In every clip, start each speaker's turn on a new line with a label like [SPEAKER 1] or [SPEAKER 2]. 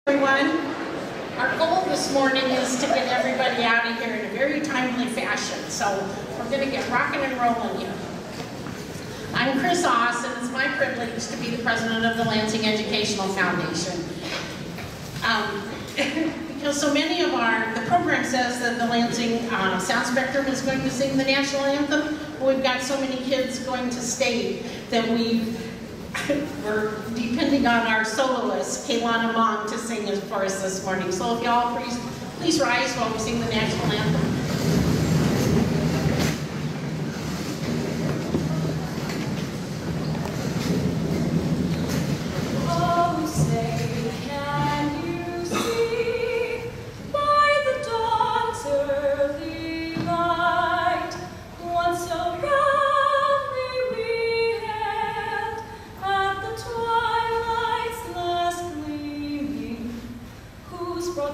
[SPEAKER 1] Everyone, our goal this morning is to get everybody out of here in a very timely fashion, so we're going to get rocking and rolling here. I'm Chris Oss, and it's my privilege to be the president of the Lansing Educational Foundation. Because so many of the program says that the Lansing Sound Spectrum is going to sing the national anthem, but we've got so many kids going to state that we're depending on our soloist, Kaylana Mong, to sing for us this morning. So if y'all please rise while we sing the national anthem.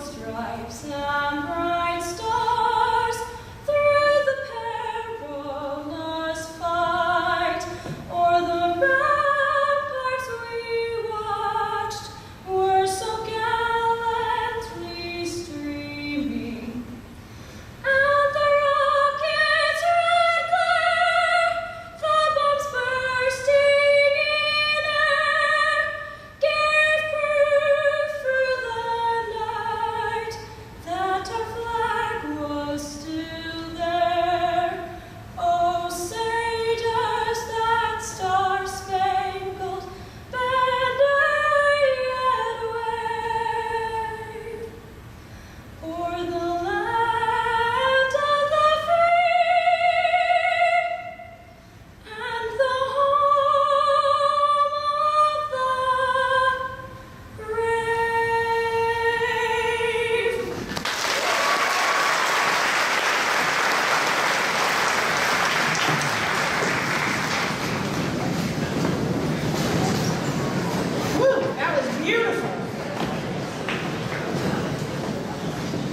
[SPEAKER 2] Stripes and bright stars through the perilous fight, o'er the ramparts we watched were so gallantly streaming, and the rockets' red glare, the bombs bursting in air, gave proof through the night that our flag was still there. Oh, say does that star-spangled banner yet wave o'er the land of the free and the home of the brave?
[SPEAKER 1] Woo, that was beautiful.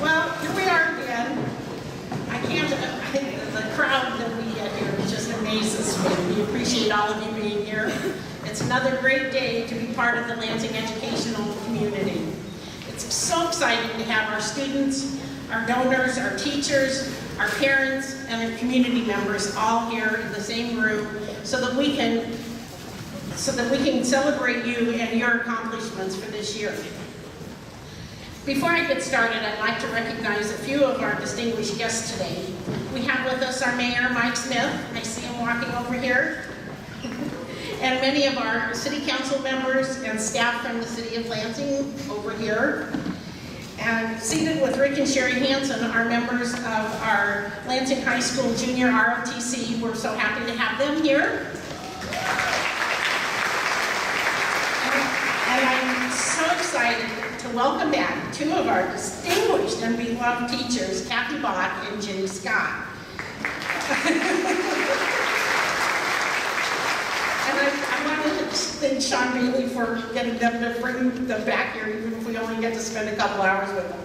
[SPEAKER 1] Well, here we are again. The crowd that we get here just amazes me. We appreciate all of you being here. It's another great day to be part of the Lansing educational community. It's so exciting to have our students, our donors, our teachers, our parents, and our community members all here in the same room so that we can celebrate you and your accomplishments for this year. Before I get started, I'd like to recognize a few of our distinguished guests today. We have with us our mayor, Mike Smith. I see him walking over here. And many of our city council members and staff from the city of Lansing over here. And seated with Rick and Sherry Hansen are members of our Lansing High School Junior ROTC. We're so happy to have them here. And I'm so excited to welcome back two of our distinguished and beloved teachers, Kathy Bach and Jenny Scott. And I want to thank Sean Bailey for getting them to bring them back here, even if we only get to spend a couple hours with them.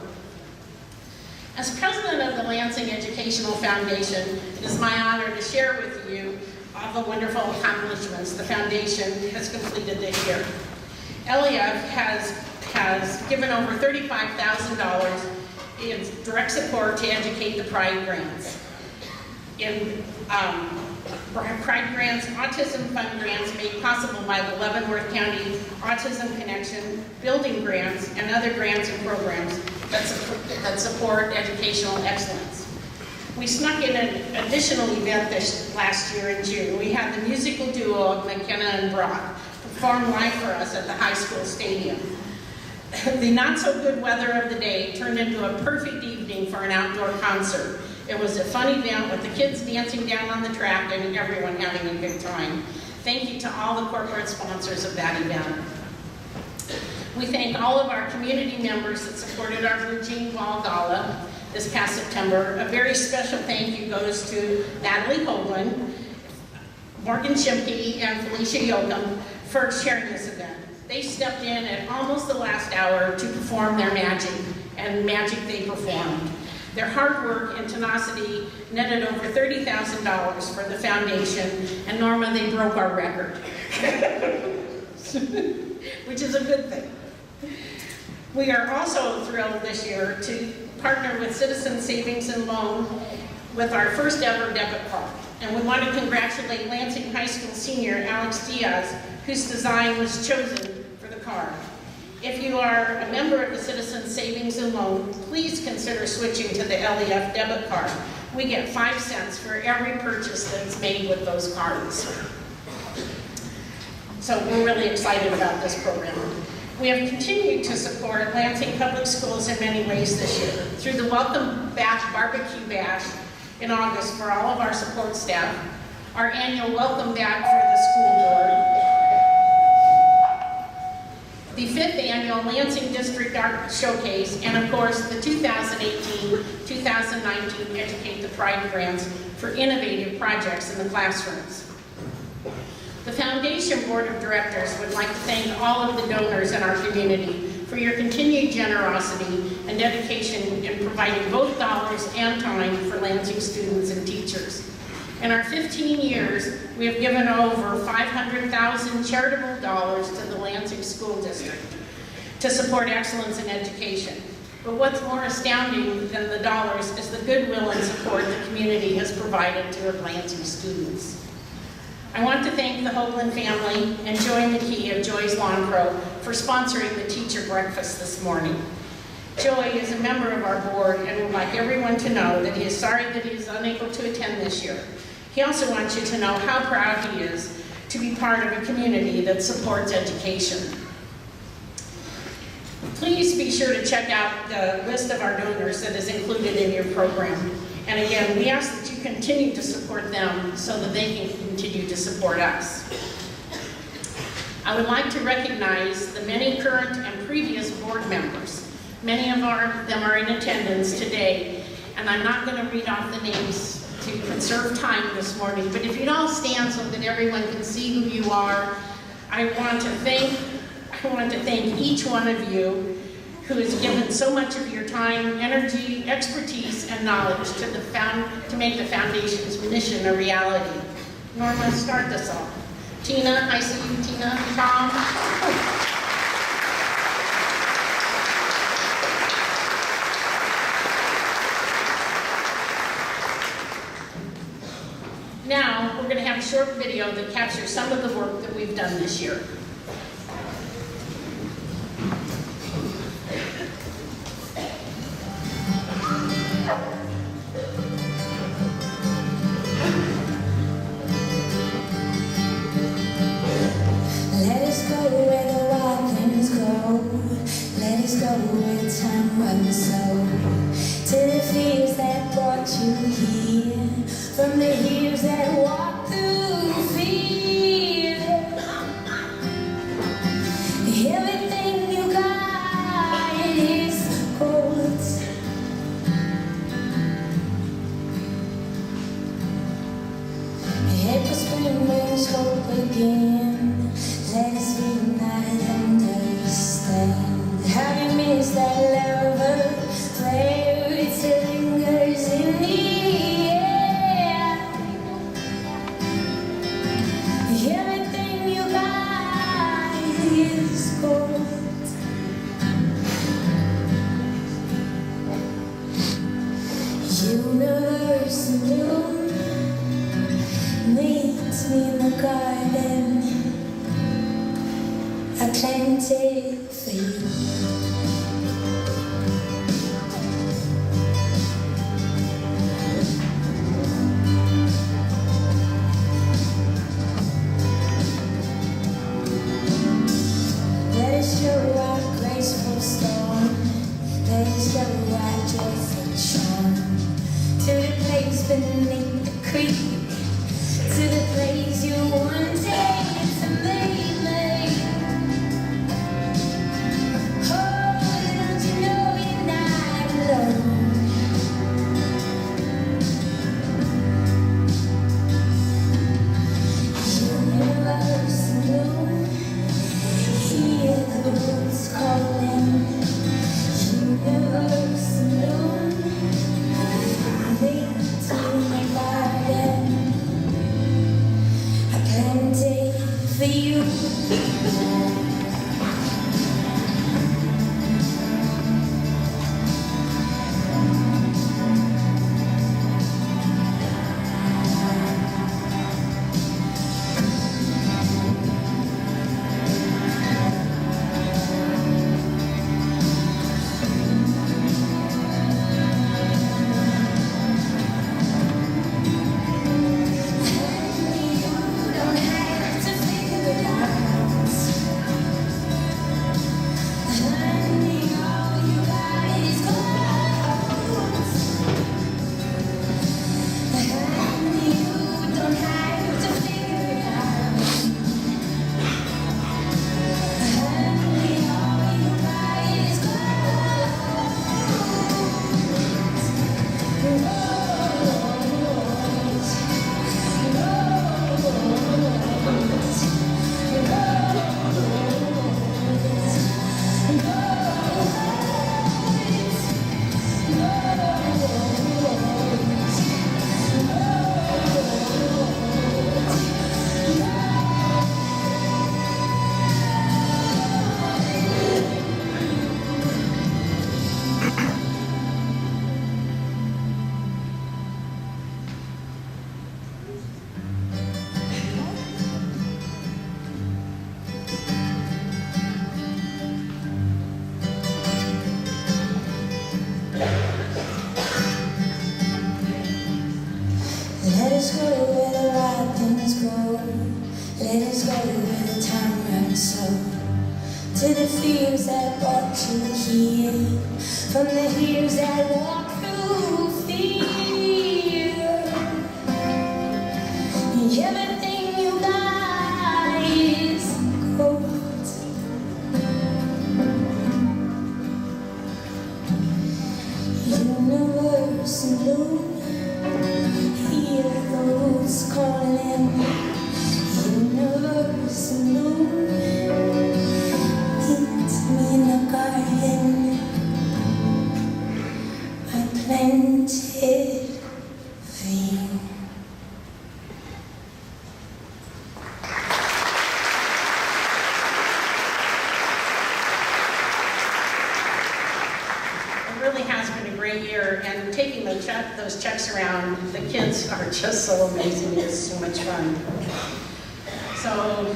[SPEAKER 1] As president of the Lansing Educational Foundation, it is my honor to share with you all the wonderful accomplishments the foundation has completed this year. Elia has given over $35,000 in direct support to educate the Pride grants. In Pride grants, autism fund grants made possible by the Leavenworth County Autism Connection, building grants, and other grants and programs that support educational excellence. We snuck in an additional event last year in June. We had the musical duo of McKenna and Brock perform live for us at the high school stadium. The not-so-good weather of the day turned into a perfect evening for an outdoor concert. It was a fun event with the kids dancing down on the track and everyone having a good time. Thank you to all the corporate sponsors of that event. We thank all of our community members that supported our Blue Jean Ball Gala this past September. A very special thank you goes to Natalie Hoagland, Morgan Shimke, and Felicia Yoakum for sharing this event. They stepped in at almost the last hour to perform their magic, and magic they performed. Their hard work and tenacity netted over $30,000 for the foundation, and Norma, they broke our record, which is a good thing. We are also thrilled this year to partner with Citizen Savings and Loan with our first ever debit card. And we want to congratulate Lansing High School senior Alex Diaz, whose design was chosen for the card. If you are a member of the Citizen Savings and Loan, please consider switching to the LEF debit card. We get 5 cents for every purchase that's made with those cards. So we're really excited about this program. We have continued to support Lansing Public Schools in many ways this year through the Welcome Back Barbecue Bash in August for all of our support staff, our annual Welcome Back for the school board, the 5th annual Lansing District Art Showcase, and of course the 2018-2019 Educate the Pride grants for innovative projects in the classrooms. The Foundation Board of Directors would like to thank all of the donors in our community for your continued generosity and dedication in providing both dollars and time for Lansing students and teachers. In our 15 years, we have given over 500,000 charitable dollars to the Lansing School District to support excellence in education. But what's more astounding than the dollars is the goodwill and support the community has provided to our Lansing students. I want to thank the Hoagland family and Joy McKee of Joy's Lawn Pro for sponsoring the teacher breakfast this morning. Joy is a member of our board and would like everyone to know that he is sorry that he is unable to attend this year. He also wants you to know how proud he is to be part of a community that supports education. Please be sure to check out the list of our donors that is included in your program. And again, we ask that you continue to support them so that they can continue to support us. I would like to recognize the many current and previous board members. Many of them are in attendance today, and I'm not going to read off the names to conserve time this morning, but if you'd all stand so that everyone can see who you are, I want to thank each one of you who has given so much of your time, energy, expertise, and knowledge to make the Foundation's mission a reality. Norma, start this off. Tina, I see you, Tina. Tom. Now, we're going to have a short video that captures some of the work that we've done this year.
[SPEAKER 2] Let us go where the wild things grow. Let us go where time runs slow. To the fears that brought you here, from the years that walked through fear. Everything you got is gold. April spring brings hope again. Let us reunite and understand how you miss that lover flare. It still lingers in the air. Everything you got is gold. Universe blue meets me in the garden. I planted for you. Let us show our graceful storm. Let us show our joyful charm. To the place beneath the creek, to the place you wanted to make me. Oh, Let us go where the time runs slow, to the fields that brought you here, from the hills that walk through fear. Everything you got is gold. Universe in blue, hear those calling. Universe in blue, meet me in the garden I planted for you.
[SPEAKER 1] It really has been a great year, and taking those checks around, the kids are just so amazing. It is so much fun. So,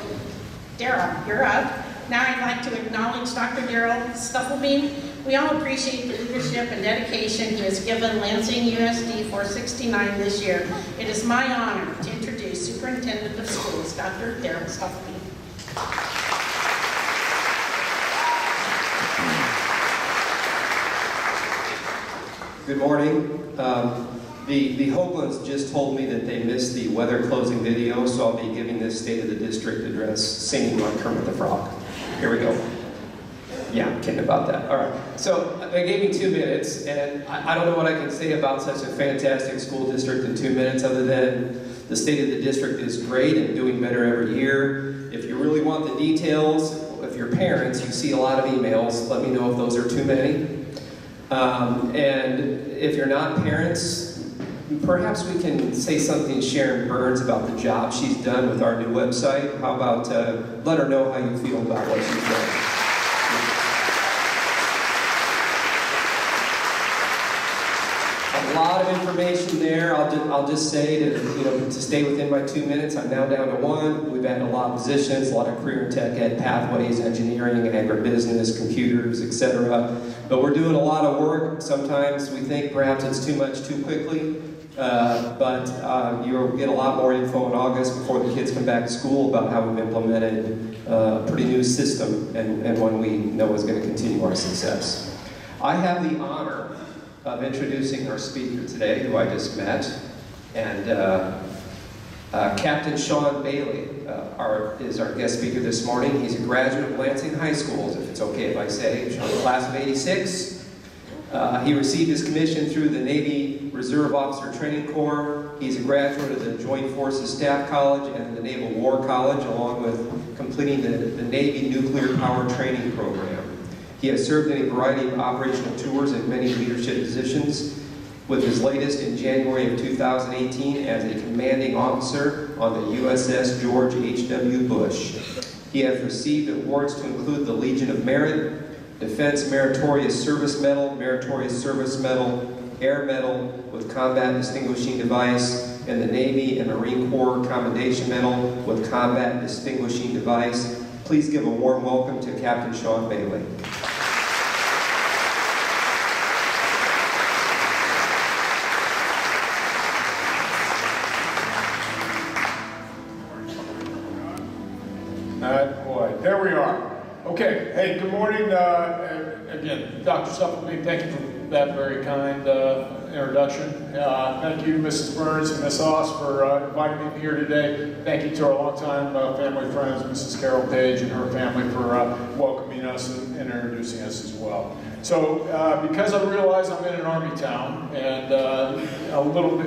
[SPEAKER 1] Daryl, you're up. Now I'd like to acknowledge Dr. Daryl Stufflebeam. We all appreciate the leadership and dedication he has given Lansing USD 469 this year. It is my honor to introduce Superintendent of Schools, Dr. Daryl Stufflebeam.
[SPEAKER 3] Good morning. The Hoaglands just told me that they missed the weather closing video, so I'll be giving this State of the District address singing like Kermit the Frog. Here we go. Yeah, I'm kidding about that. All right. So they gave me 2 minutes, and I don't know what I can say about such a fantastic school district in 2 minutes other than the State of the District is great and doing better every year. If you really want the details, if you're parents, you see a lot of emails. Let me know if those are too many. And if you're not parents, perhaps we can say something to Sharon Burns about the job she's done with our new website. How about let her know how you feel about what she's done. A lot of information there. I'll just say to stay within my 2 minutes. I'm now down to 1. We've added a lot of positions, a lot of career and tech ed pathways, engineering, agribusiness, computers, etc. But we're doing a lot of work. Sometimes we think perhaps it's too much too quickly, but you'll get a lot more info in August before the kids come back to school about how we've implemented a pretty new system and one we know is going to continue our success. I have the honor of introducing our speaker today, who I just met, and Captain Sean Bailey is our guest speaker this morning. He's a graduate of Lansing High Schools, if it's okay if I say, Sean, class of '86. He received his commission through the Navy Reserve Officer Training Corps. He's a graduate of the Joint Forces Staff College and the Naval War College, along with completing the Navy Nuclear Power Training Program. He has served in a variety of operational tours and many leadership positions, with his latest in January of 2018 as a commanding officer on the USS George H.W. Bush. He has received awards to include the Legion of Merit, Defense Meritorious Service Medal, Air Medal with Combat Distinguishing Device, and the Navy and Marine Corps Commendation Medal with Combat Distinguishing Device. Please give a warm welcome to Captain Sean Bailey.
[SPEAKER 4] Boy, there we are. Okay, hey, good morning. Again, Dr. Stufflebeam, thank you for that very kind introduction. Thank you, Mrs. Burns and Ms. Oss, for inviting me here today. Thank you to our longtime family friends, Mrs. Carol Page and her family, for welcoming us and introducing us as well. So, because I realize I'm in an Army town, and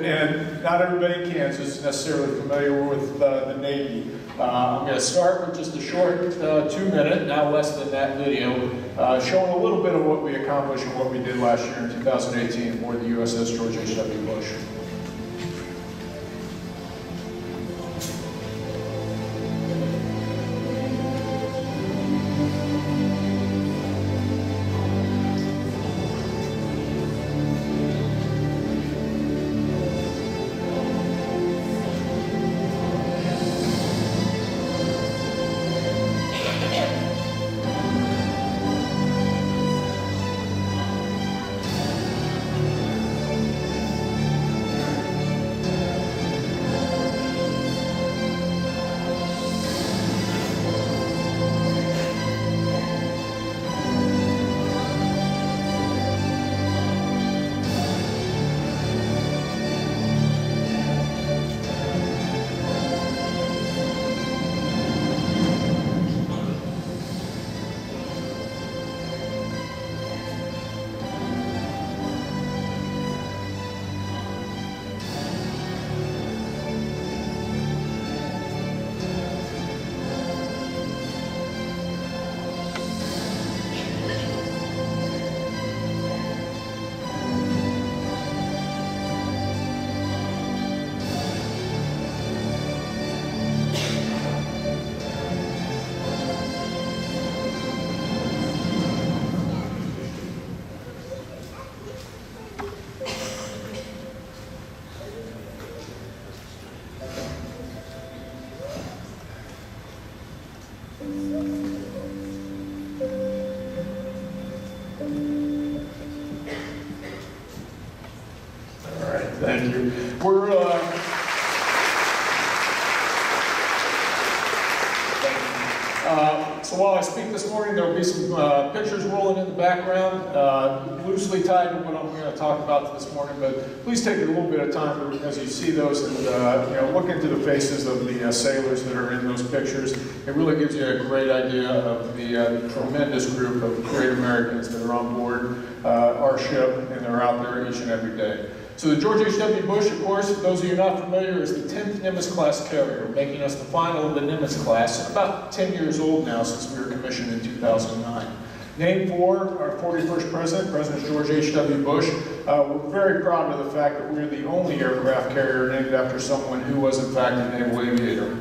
[SPEAKER 4] and not everybody in Kansas is necessarily familiar with the Navy, I'm going to start with just a short 2-minute, now less than that, video showing a little bit of what we accomplished and what we did last year in 2018 aboard the USS George H.W. Bush. Thank you. We're so while I speak this morning, there will be some pictures rolling in the background, loosely tied to what I'm going to talk about this morning. But please take a little bit of time as you see those and look into the faces of the sailors that are in those pictures. It really gives you a great idea of the tremendous group of great Americans that are on board our ship, and they're out there each and every day. So the George H.W. Bush, of course, for those of you not familiar, is the 10th Nimitz-class carrier, making us the final of the Nimitz class, about 10 years old now since we were commissioned in 2009. Named for our 41st president, President George H.W. Bush. We're very proud of the fact that we're the only aircraft carrier named after someone who was, in fact, a naval aviator.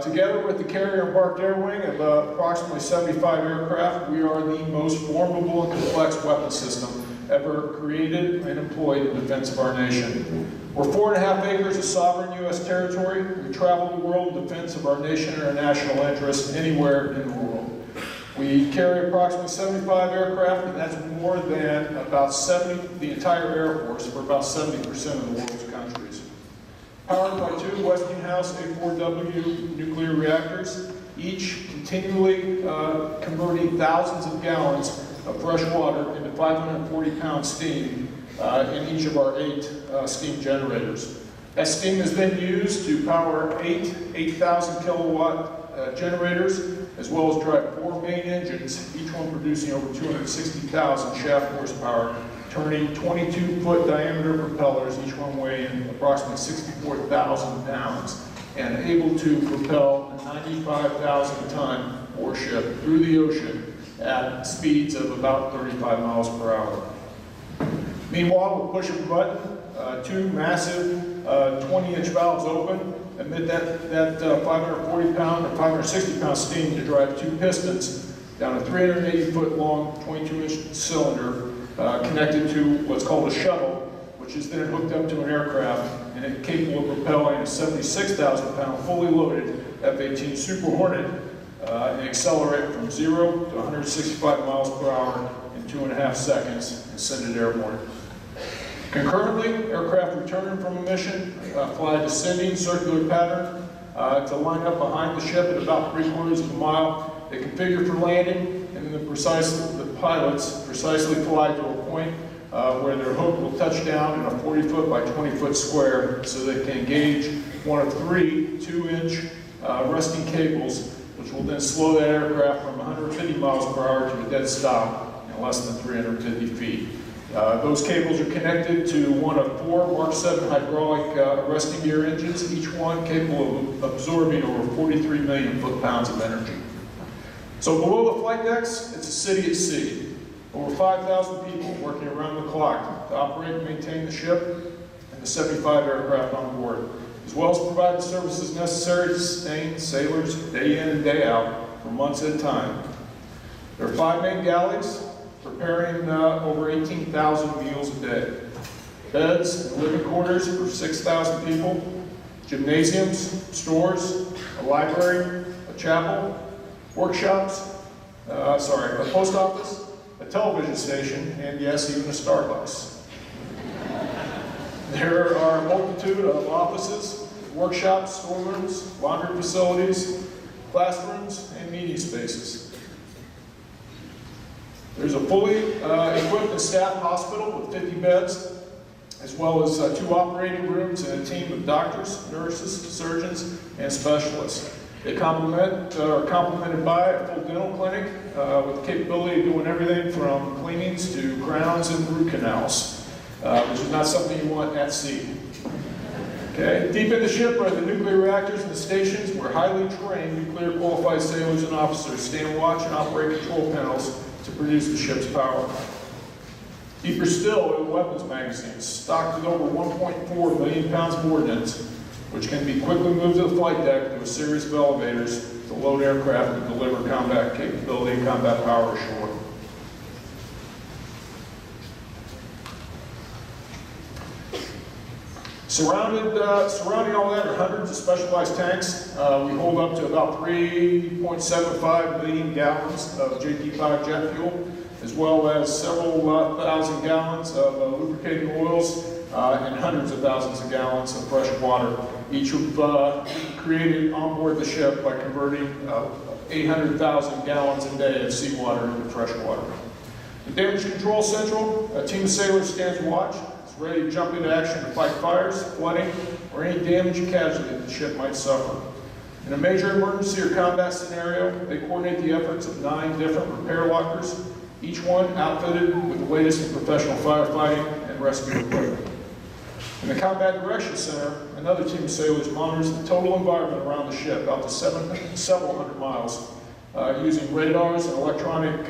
[SPEAKER 4] Together with the carrier embarked air wing of approximately 75 aircraft, we are the most formidable and complex weapon system ever created and employed in defense of our nation. We're 4.5 acres of sovereign U.S. territory. We travel the world in defense of our nation and our national interests anywhere in the world. We carry approximately 75 aircraft, and that's more than about the entire Air Force for about 70% of the world's countries. Powered by 2 Westinghouse A4W nuclear reactors, each continually converting thousands of gallons of fresh water into 540-pound steam in each of our 8 steam generators. That steam has been used to power 8,000 kilowatt generators, as well as drive 4 main engines, each one producing over 260,000 shaft horsepower, turning 22-foot diameter propellers, each one weighing approximately 64,000 pounds, and able to propel a 95,000-ton warship through the ocean at speeds of about 35 miles per hour. Meanwhile, we'll push a button, 2 massive 20-inch valves open, emit that 540-pound or 560-pound steam to drive 2 pistons down a 380-foot long 22-inch cylinder connected to what's called a shuttle, which is then hooked up to an aircraft and it's capable of propelling a 76,000-pound fully loaded F-18 Super Hornet and accelerate from 0 to 165 miles per hour in 2.5 seconds and send it airborne. Concurrently, aircraft returning from a mission fly a descending circular pattern to line up behind the ship at about 3/4 of a mile. They configure for landing, and then the pilots precisely fly to a point where their hook will touch down in a 40-foot by 20-foot square so they can engage one of 3 2-inch rusting cables, which will then slow that aircraft from 150 miles per hour to a dead stop in less than 350 feet. Those cables are connected to one of 4 Mark 7 hydraulic arresting gear engines, each one capable of absorbing over 43 million foot-pounds of energy. So below the flight decks, it's a city at sea. Over 5,000 people working around the clock to operate and maintain the ship and the 75 aircraft on board, as well as provide the services necessary to sustain sailors day in and day out for months at a time. There are 5 main galleys, preparing over 18,000 meals a day. Beds and living quarters for 6,000 people, gymnasiums, stores, a library, a chapel, workshops, a post office, a television station, and yes, even a Starbucks. There are a multitude of offices, workshops, storerooms, laundry facilities, classrooms, and meeting spaces. There's a fully equipped and staffed hospital with 50 beds, as well as 2 operating rooms and a team of doctors, nurses, surgeons, and specialists. They are complemented by a full dental clinic with the capability of doing everything from cleanings to crowns and root canals, which is not something you want at sea. Okay. Deep in the ship are the nuclear reactors and the stations where highly trained nuclear qualified sailors and officers stand watch and operate control panels to produce the ship's power. Deeper still are the weapons magazines, stocked with over 1.4 million pounds of ordnance, which can be quickly moved to the flight deck through a series of elevators to load aircraft and deliver combat capability and combat power ashore. Surrounding all that are hundreds of specialized tanks. We hold up to about 3.75 million gallons of JT5 jet fuel as well as several thousand gallons of lubricating oils and hundreds of thousands of gallons of fresh water, each created on board the ship by converting 800,000 gallons a day of seawater into fresh water. The Damage Control Central, a team of sailors stands watch. It's ready to jump into action to fight fires, flooding, or any damage or casualty the ship might suffer. In a major emergency or combat scenario, they coordinate the efforts of 9 different repair lockers, each one outfitted with the latest in professional firefighting and rescue equipment. In the Combat Direction Center, another team of sailors monitors the total environment around the ship out to several hundred miles, using radars and electronic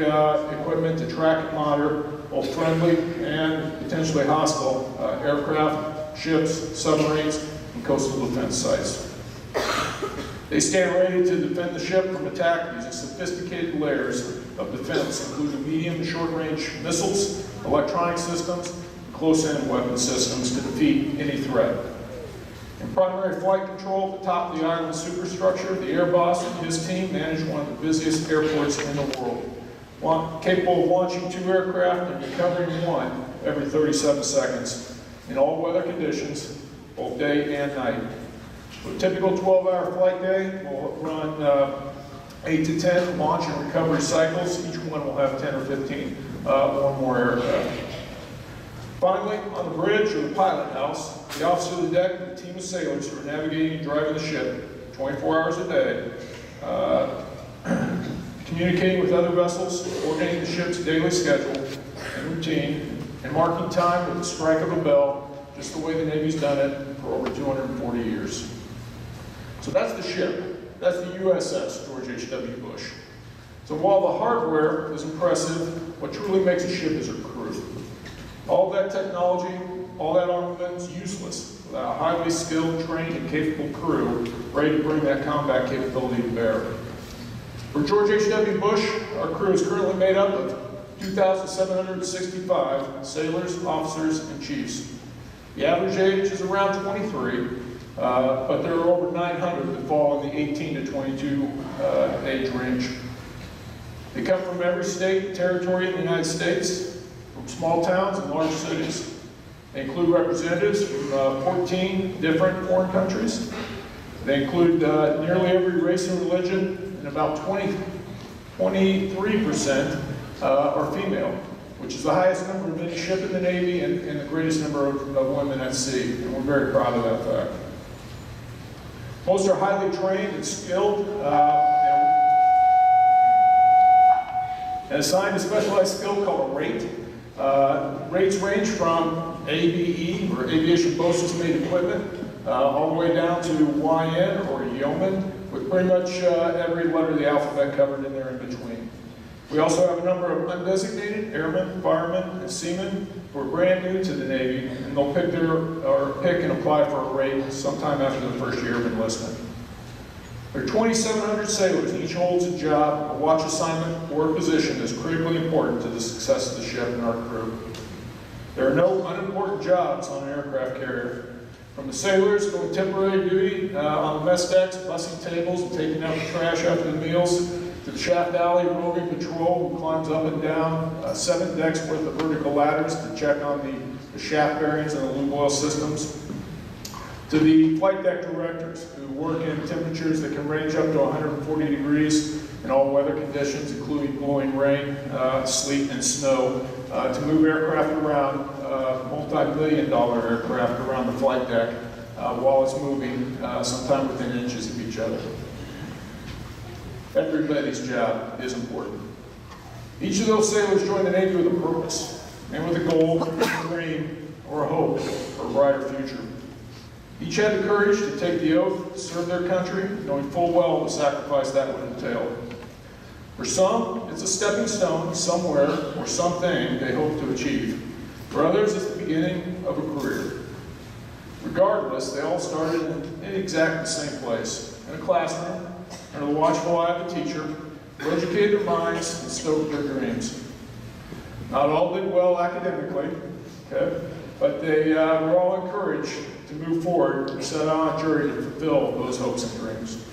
[SPEAKER 4] equipment to track and monitor both friendly and potentially hostile aircraft, ships, submarines, and coastal defense sites. They stand ready to defend the ship from attack using sophisticated layers of defense, including medium and short-range missiles, electronic systems, and close-in weapon systems to defeat any threat. In primary flight control at the top of the island superstructure, the air boss and his team manage one of the busiest airports in the world, capable of launching 2 aircraft and recovering 1 every 37 seconds in all weather conditions, both day and night. A typical 12-hour flight day will run 8 to 10 launch and recovery cycles. Each one will have 10 or 15 or more aircraft. Finally, on the bridge or the pilot house, the officer of the deck and the team of sailors who are navigating and driving the ship 24 hours a day, communicating with other vessels, coordinating the ship's daily schedule and routine, and marking time with the strike of a bell, just the way the Navy's done it for over 240 years. So that's the ship. That's the USS George H.W. Bush. So while the hardware is impressive, what truly makes a ship is her crew. All that technology, all that armament is useless without a highly skilled, trained, and capable crew ready to bring that combat capability to bear. For George H.W. Bush, our crew is currently made up of 2,765 sailors, officers, and chiefs. The average age is around 23, but there are over 900 that fall in the 18 to 22 age range. They come from every state and territory in the United States, from small towns and large cities. They include representatives from 14 different foreign countries. They include nearly every race and religion, and about 23% are female, which is the highest number of any ship in the Navy and the greatest number of women at sea, and we're very proud of that fact. Most are highly trained and skilled, and assigned a specialized skill called a rate. Rates range from ABE, or Aviation Boatswain's Mate Equipment, all the way down to YN, or Yeoman, with pretty much every letter of the alphabet covered in there in between. We also have a number of undesignated airmen, firemen, and seamen who are brand new to the Navy, and they'll pick and apply for a rate sometime after the first year of enlistment. There are 2,700 sailors, and each holds a job, a watch assignment, or a position that's critically important to the success of the ship and our crew. There are no unimportant jobs on an aircraft carrier. From the sailors doing temporary duty on the mess decks, bussing tables and taking out the trash after the meals, to the shaft alley roving patrol who climbs up and down 7 decks worth of vertical ladders to check on the shaft bearings and the lube oil systems, to the flight deck directors who work in temperatures that can range up to 140 degrees in all weather conditions, including blowing rain, sleet, and snow, to move aircraft around, multi-million-dollar aircraft around the flight deck while it's moving, sometime within inches of each other. Everybody's job is important. Each of those sailors joined the Navy with a purpose, and with a goal, a dream, or a hope for a brighter future. Each had the courage to take the oath to serve their country, knowing full well the sacrifice that would entail. For some, it's a stepping stone somewhere or something they hope to achieve. For others, it's the beginning of a career. Regardless, they all started in exactly the same place, in a classroom, under the watchful eye of a teacher, who educated their minds and stoked their dreams. Not all did well academically, okay, but they were all encouraged to move forward and set on a journey to fulfill those hopes and dreams.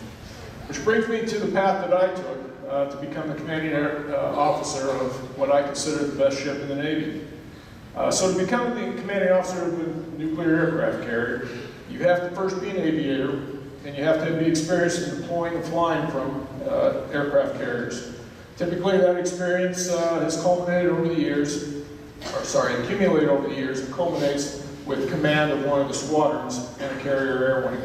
[SPEAKER 4] Which brings me to the path that I took to become the commanding officer of what I consider the best ship in the Navy. So to become the commanding officer of a nuclear aircraft carrier, you have to first be an aviator, and you have to be experienced in deploying and flying from aircraft carriers. Typically, that experience has accumulated over the years and culminates with command of one of the squadrons and a carrier air wing.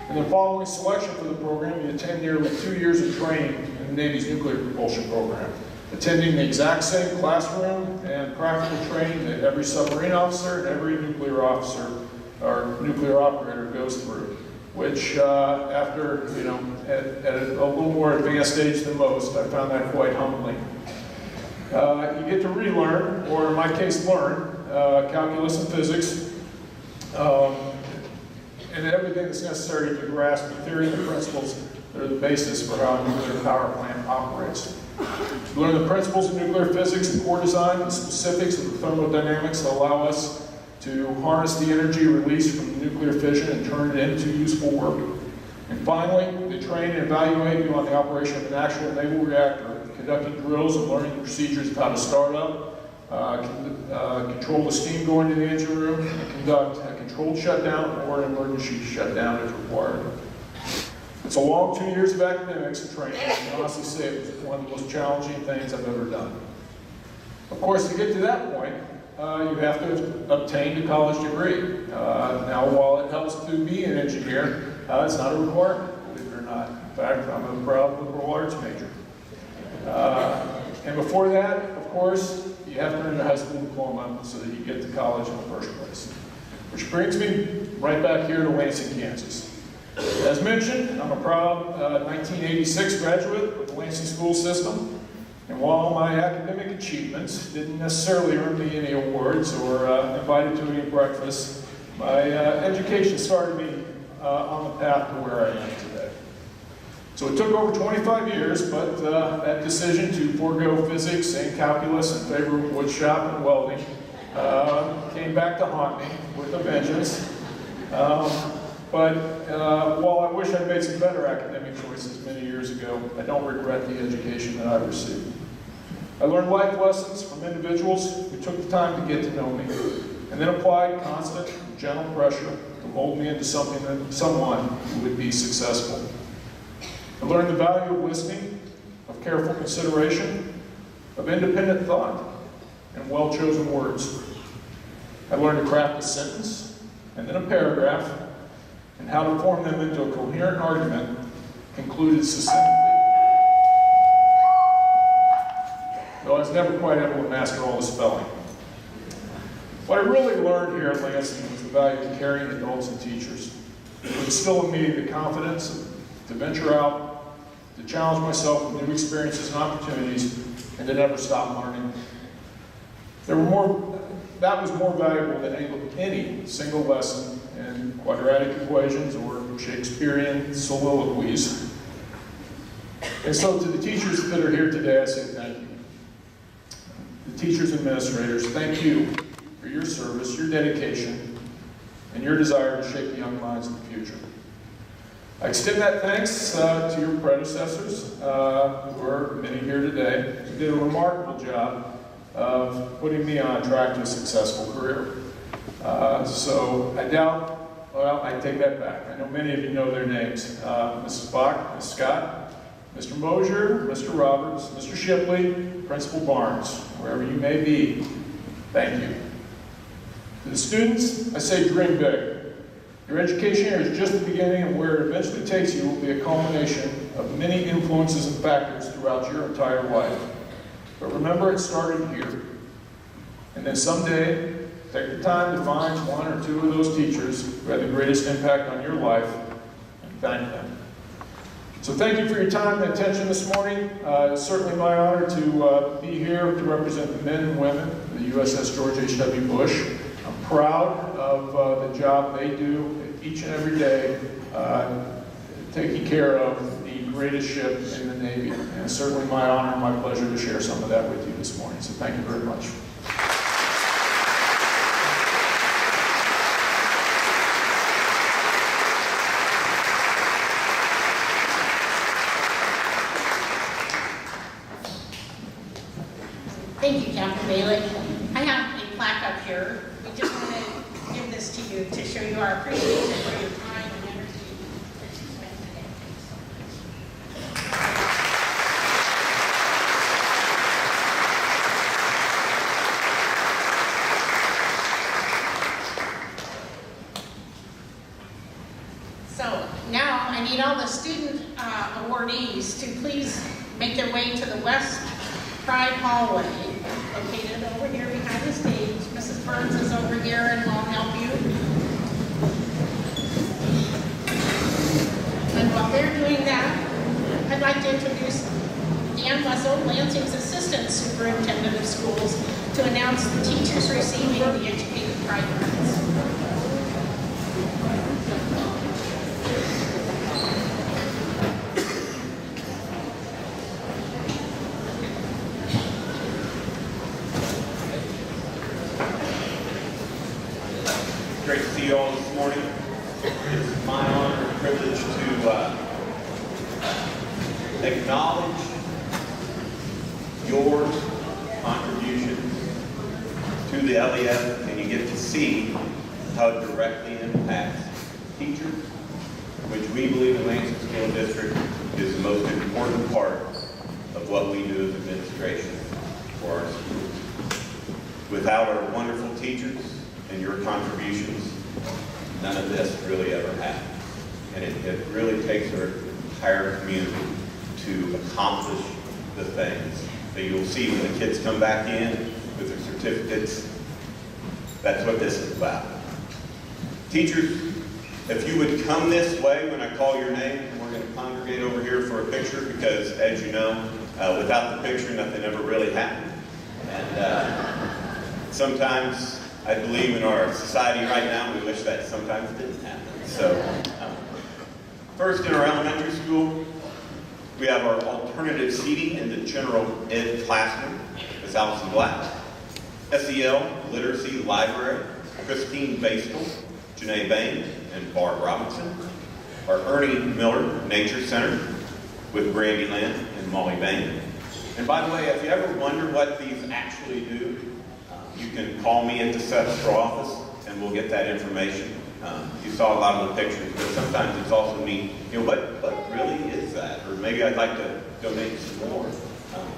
[SPEAKER 4] And then following selection for the program, you attend nearly 2 years of training in the Navy's nuclear propulsion program, attending the exact same classroom and practical training that every submarine officer and every nuclear officer or nuclear operator goes through, which after, at a little more advanced age than most, I found that quite humbling. You get to relearn, or in my case learn, calculus and physics, and everything that's necessary to grasp the theory and the principles that are the basis for how a nuclear power plant operates. You learn the principles of nuclear physics and core design, the specifics of the thermodynamics that allow us to harness the energy released from nuclear fission and turn it into useful work. And finally, they train and evaluate you on the operation of an actual naval reactor, conducting drills and learning the procedures of how to start up, control the steam going to the engine room, and conduct a controlled shutdown or an emergency shutdown if required. It's a long 2 years of academics and training, and I can honestly say it was one of the most challenging things I've ever done. Of course, to get to that point, you have to obtain a college degree. Now, while it helps to be an engineer, it's not a requirement, believe it or not. In fact, I'm a proud liberal arts major. And before that, of course, you have to earn a high school diploma so that you get to college in the first place. Which brings me right back here to Lansing, Kansas. As mentioned, I'm a proud 1986 graduate of the Lansing school system. And while my academic achievements didn't necessarily earn me any awards or invited to any breakfasts, my education started me on the path to where I am today. So it took over 25 years, but that decision to forego physics and calculus in favor of wood shop and welding came back to haunt me with a vengeance. But while I wish I'd made some better academic choices many years ago, I don't regret the education that I received. I learned life lessons from individuals who took the time to get to know me, and then applied constant, gentle pressure to mold me into someone who would be successful. I learned the value of listening, of careful consideration, of independent thought, and well-chosen words. I learned to craft a sentence, and then a paragraph, and how to form them into a coherent argument, concluded succinctly. Though I was never quite able to master all the spelling. What I really learned here at Lansing was the value of caring adults and teachers, who instilled in me the confidence to venture out, to challenge myself with new experiences and opportunities, and to never stop learning. That was more valuable than any single lesson in quadratic equations or Shakespearean soliloquies. And so to the teachers that are here today, I say thank you. The teachers and administrators, thank you for your service, your dedication, and your desire to shape the young minds of the future. I extend that thanks to your predecessors, who are many here today, who did a remarkable job of putting me on track to a successful career. So I doubt, well, I take that back. I know many of you know their names. Mrs. Bach, Ms. Scott, Mr. Mosier, Mr. Roberts, Mr. Shipley, Principal Barnes, wherever you may be, thank you. To the students, I say dream big. Your education here is just the beginning, and where it eventually takes you will be a culmination of many influences and factors throughout your entire life. But remember, it started here. And then someday, take the time to find one or two of those teachers who had the greatest impact on your life and thank them. So thank you for your time and attention this morning. It's certainly my honor to be here to represent the men and women of the USS George H.W. Bush. I'm proud of the job they do each and every day, taking care of the greatest ship in the Navy. And it's certainly my honor and my pleasure to share some of that with you this morning. So thank you very much.
[SPEAKER 1] here, we just want to give this to you to show you our appreciation for your time and energy that you spent today. So now I need all the student awardees to please make their way to the West Pride Hallway, located over here behind the stage. Mrs. Burns is over here and will help you. And while they're doing that, I'd like to introduce Dan Wessel, Lansing's Assistant Superintendent of Schools, to announce the teachers receiving the Educated Pride Grants.
[SPEAKER 5] Great to see you all this morning. It's my honor and privilege to acknowledge your contributions to the LEF, and you get to see how it directly impacts teachers, which we believe in Lansing School District is the most important part of what we do as administration for our schools. Without our wonderful teachers and your contributions, none of this really ever happens. And it really takes our entire community to accomplish the things that you'll see when the kids come back in with their certificates. That's what this is about. Teachers, if you would come this way when I call your name, and we're going to congregate over here for a picture, because as you know, without the picture, nothing ever really happened. And sometimes I believe in our society right now, we wish that sometimes didn't happen. So, first in our elementary school, we have our alternative seating in the general ed classroom, Ms. Allison Black. SEL, Literacy Library, Christine Bastel, Janae Bain, and Barb Robinson. Our Ernie Miller Nature Center with Brandy Lynn and Molly Bain. And by the way, if you ever wonder what these actually do, you can call me at the central office and we'll get that information. You saw a lot of the pictures, but sometimes it's also neat. You know, what really is that? Or maybe I'd like to donate some more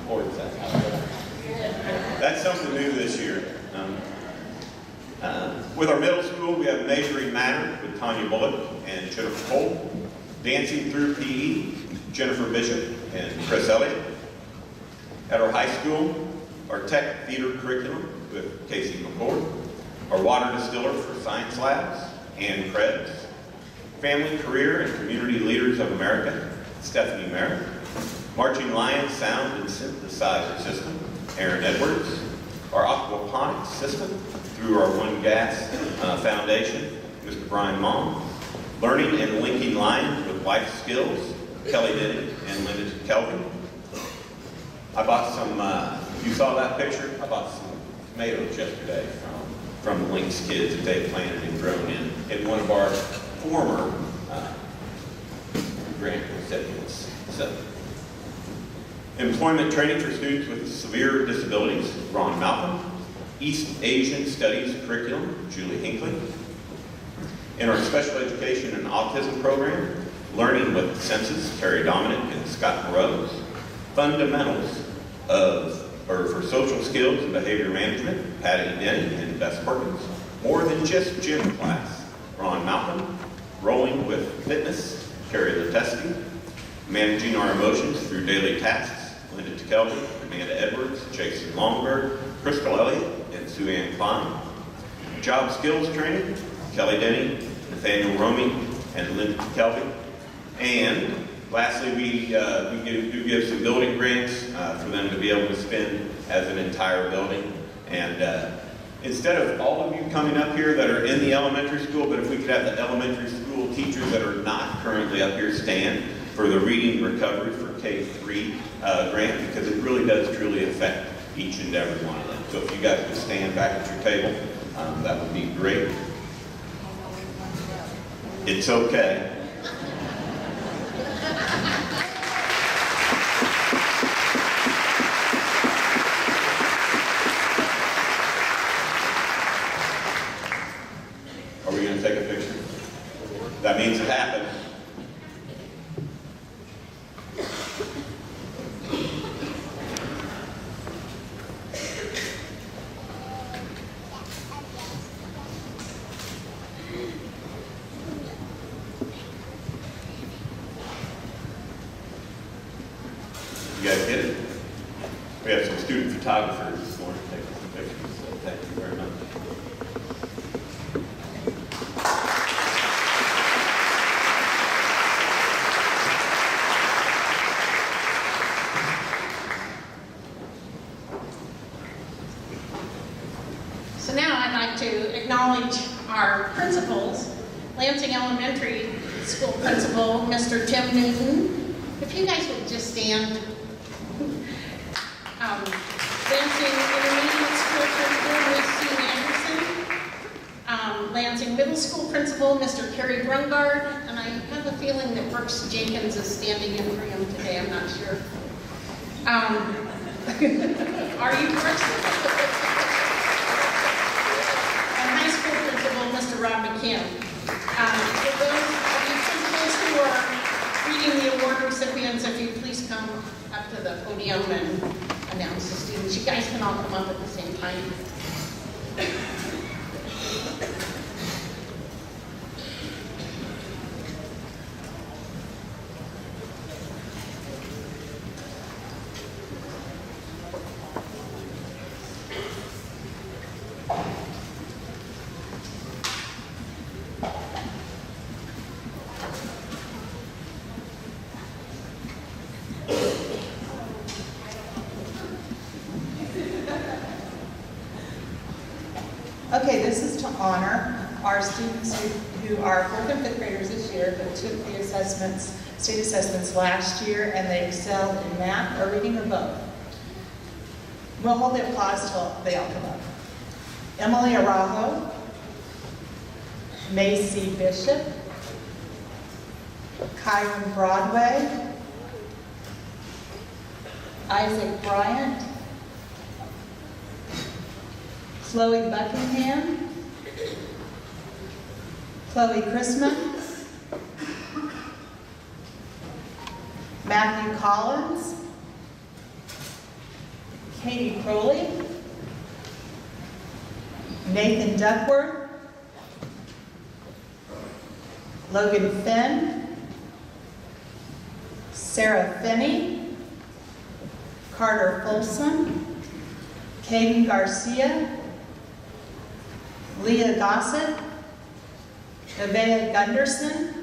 [SPEAKER 5] towards that. That's something new this year. With our middle school, we have Measuring Matter with Tanya Bullock and Jennifer Cole. Dancing Through PE, Jennifer Bishop and Chris Elliott. At our high school, our Tech Theater Curriculum with Casey McCord. Our Water Distiller for Science Labs, Ann Krebs. Family, Career, and Community Leaders of America, Stephanie Merritt. Marching Lion Sound and Synthesizer System, Aaron Edwards. Our Aquaponics System through our One Gas Foundation, Mr. Brian Mom. Learning and Linking Lines with Life Skills, Kelly Denny and Linda Kelvin. I bought some, you saw that picture? I bought some tomatoes yesterday from the Lynx kids that they planted and grown in one of our former grant recipients. So, employment training for students with severe disabilities, Ron Malcolm. East Asian Studies Curriculum, Julie Hinckley. In our special education and autism program, Learning with Senses, Terry Dominic and Scott Rose. Fundamentals for social skills and behavior management, Patty Denny and Bess Perkins. More than just gym class, Ron Malcolm. Rolling with Fitness, Carrie Letesky. Managing our emotions through daily tasks, Linda Kelvin, Amanda Edwards, Jason Longberg, Crystal Elliott, and Sue Ann Klein. Job skills training, Kelly Denny, Nathaniel Romy, and Linda Kelvin. And lastly, we do give some building grants for them to be able to spend as an entire building. And instead of all of you coming up here that are in the elementary school, but if we could have the elementary school teachers that are not currently up here stand for the Reading Recovery for K-3 grant, because it really does truly affect each and every one of them. So if you guys could stand back at your table, that would be great. It's okay. That means it happened. You guys get it? We have some student photographers this morning taking some pictures, so thank you very much.
[SPEAKER 1] So now I'd like to acknowledge our principals. Lansing Elementary School Principal, Mr. Tim Newton. If you guys would just stand. Lansing Intermediate School Principal, Ms. Sue Anderson. Lansing Middle School Principal, Mr. Kerry Brungard. And I have a feeling that Brooks Jenkins is standing in for him today, I'm not sure. Are you Brooks? And high school principal, Mr. Rob McKim. For those of you principals who are reading the award recipients, if you please come up to the podium and announce the students. You guys can all come up at the same time.
[SPEAKER 6] Okay, this is to honor our students who are 4th and 5th graders this year, but took the assessments, state assessments last year, and they excelled in math or reading or both. We'll hold the applause till they all come up. Emily Araujo, Macy Bishop, Kyron Broadway, Isaac Bryant, Chloe Buckingham, Chloe Chrisman, Matthew Collins, Katie Crowley, Nathan Duckworth, Logan Finn, Sarah Finney, Carter Folsom, Caden Garcia, Leah Gossett, Nevaeh Gunderson,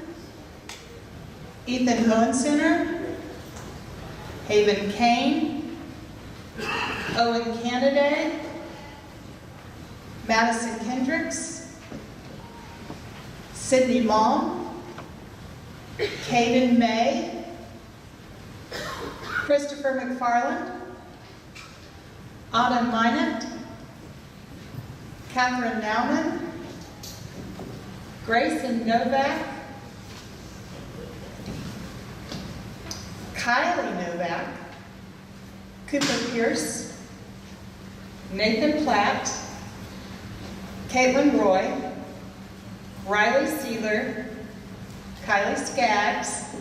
[SPEAKER 6] Ethan Hohensinner, Haven Kane, Owen Canada, Madison Kendricks, Sydney Malm, Caden May, Christopher McFarland, Autumn Minot, Catherine Nauman, Grayson Novak, Kylie Novak, Cooper Pierce, Nathan Platt, Caitlin Roy, Riley Sealer, Kylie Skaggs,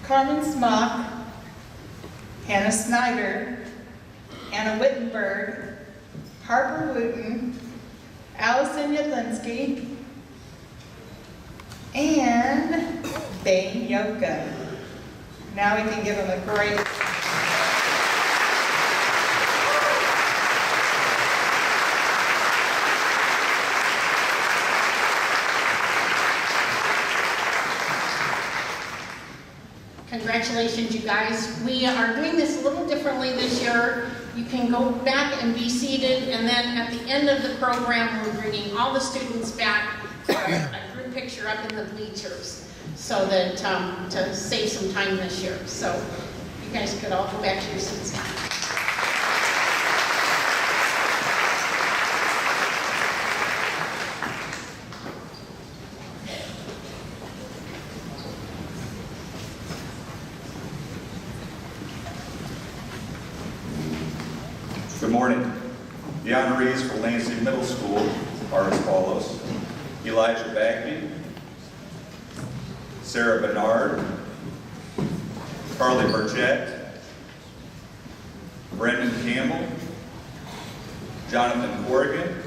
[SPEAKER 6] Carmen Smock, Hannah Snyder, Anna Wittenberg, Harper Wooten, Allison Yadlinski, and Bane Yoka. Now we can give them a great...
[SPEAKER 1] Congratulations, you guys. We are doing this a little differently this year. You can go back and be seated, and then at the end of the program, we're bringing all the students back for a group picture up in the bleachers, so that to save some time this year. So you guys could all go back to your seats now.
[SPEAKER 7] Good morning. The honorees for Lansing Middle School are as follows: Elijah Bagby, Sarah Bernard, Carly Burchett, Brendan Campbell, Jonathan Corrigan,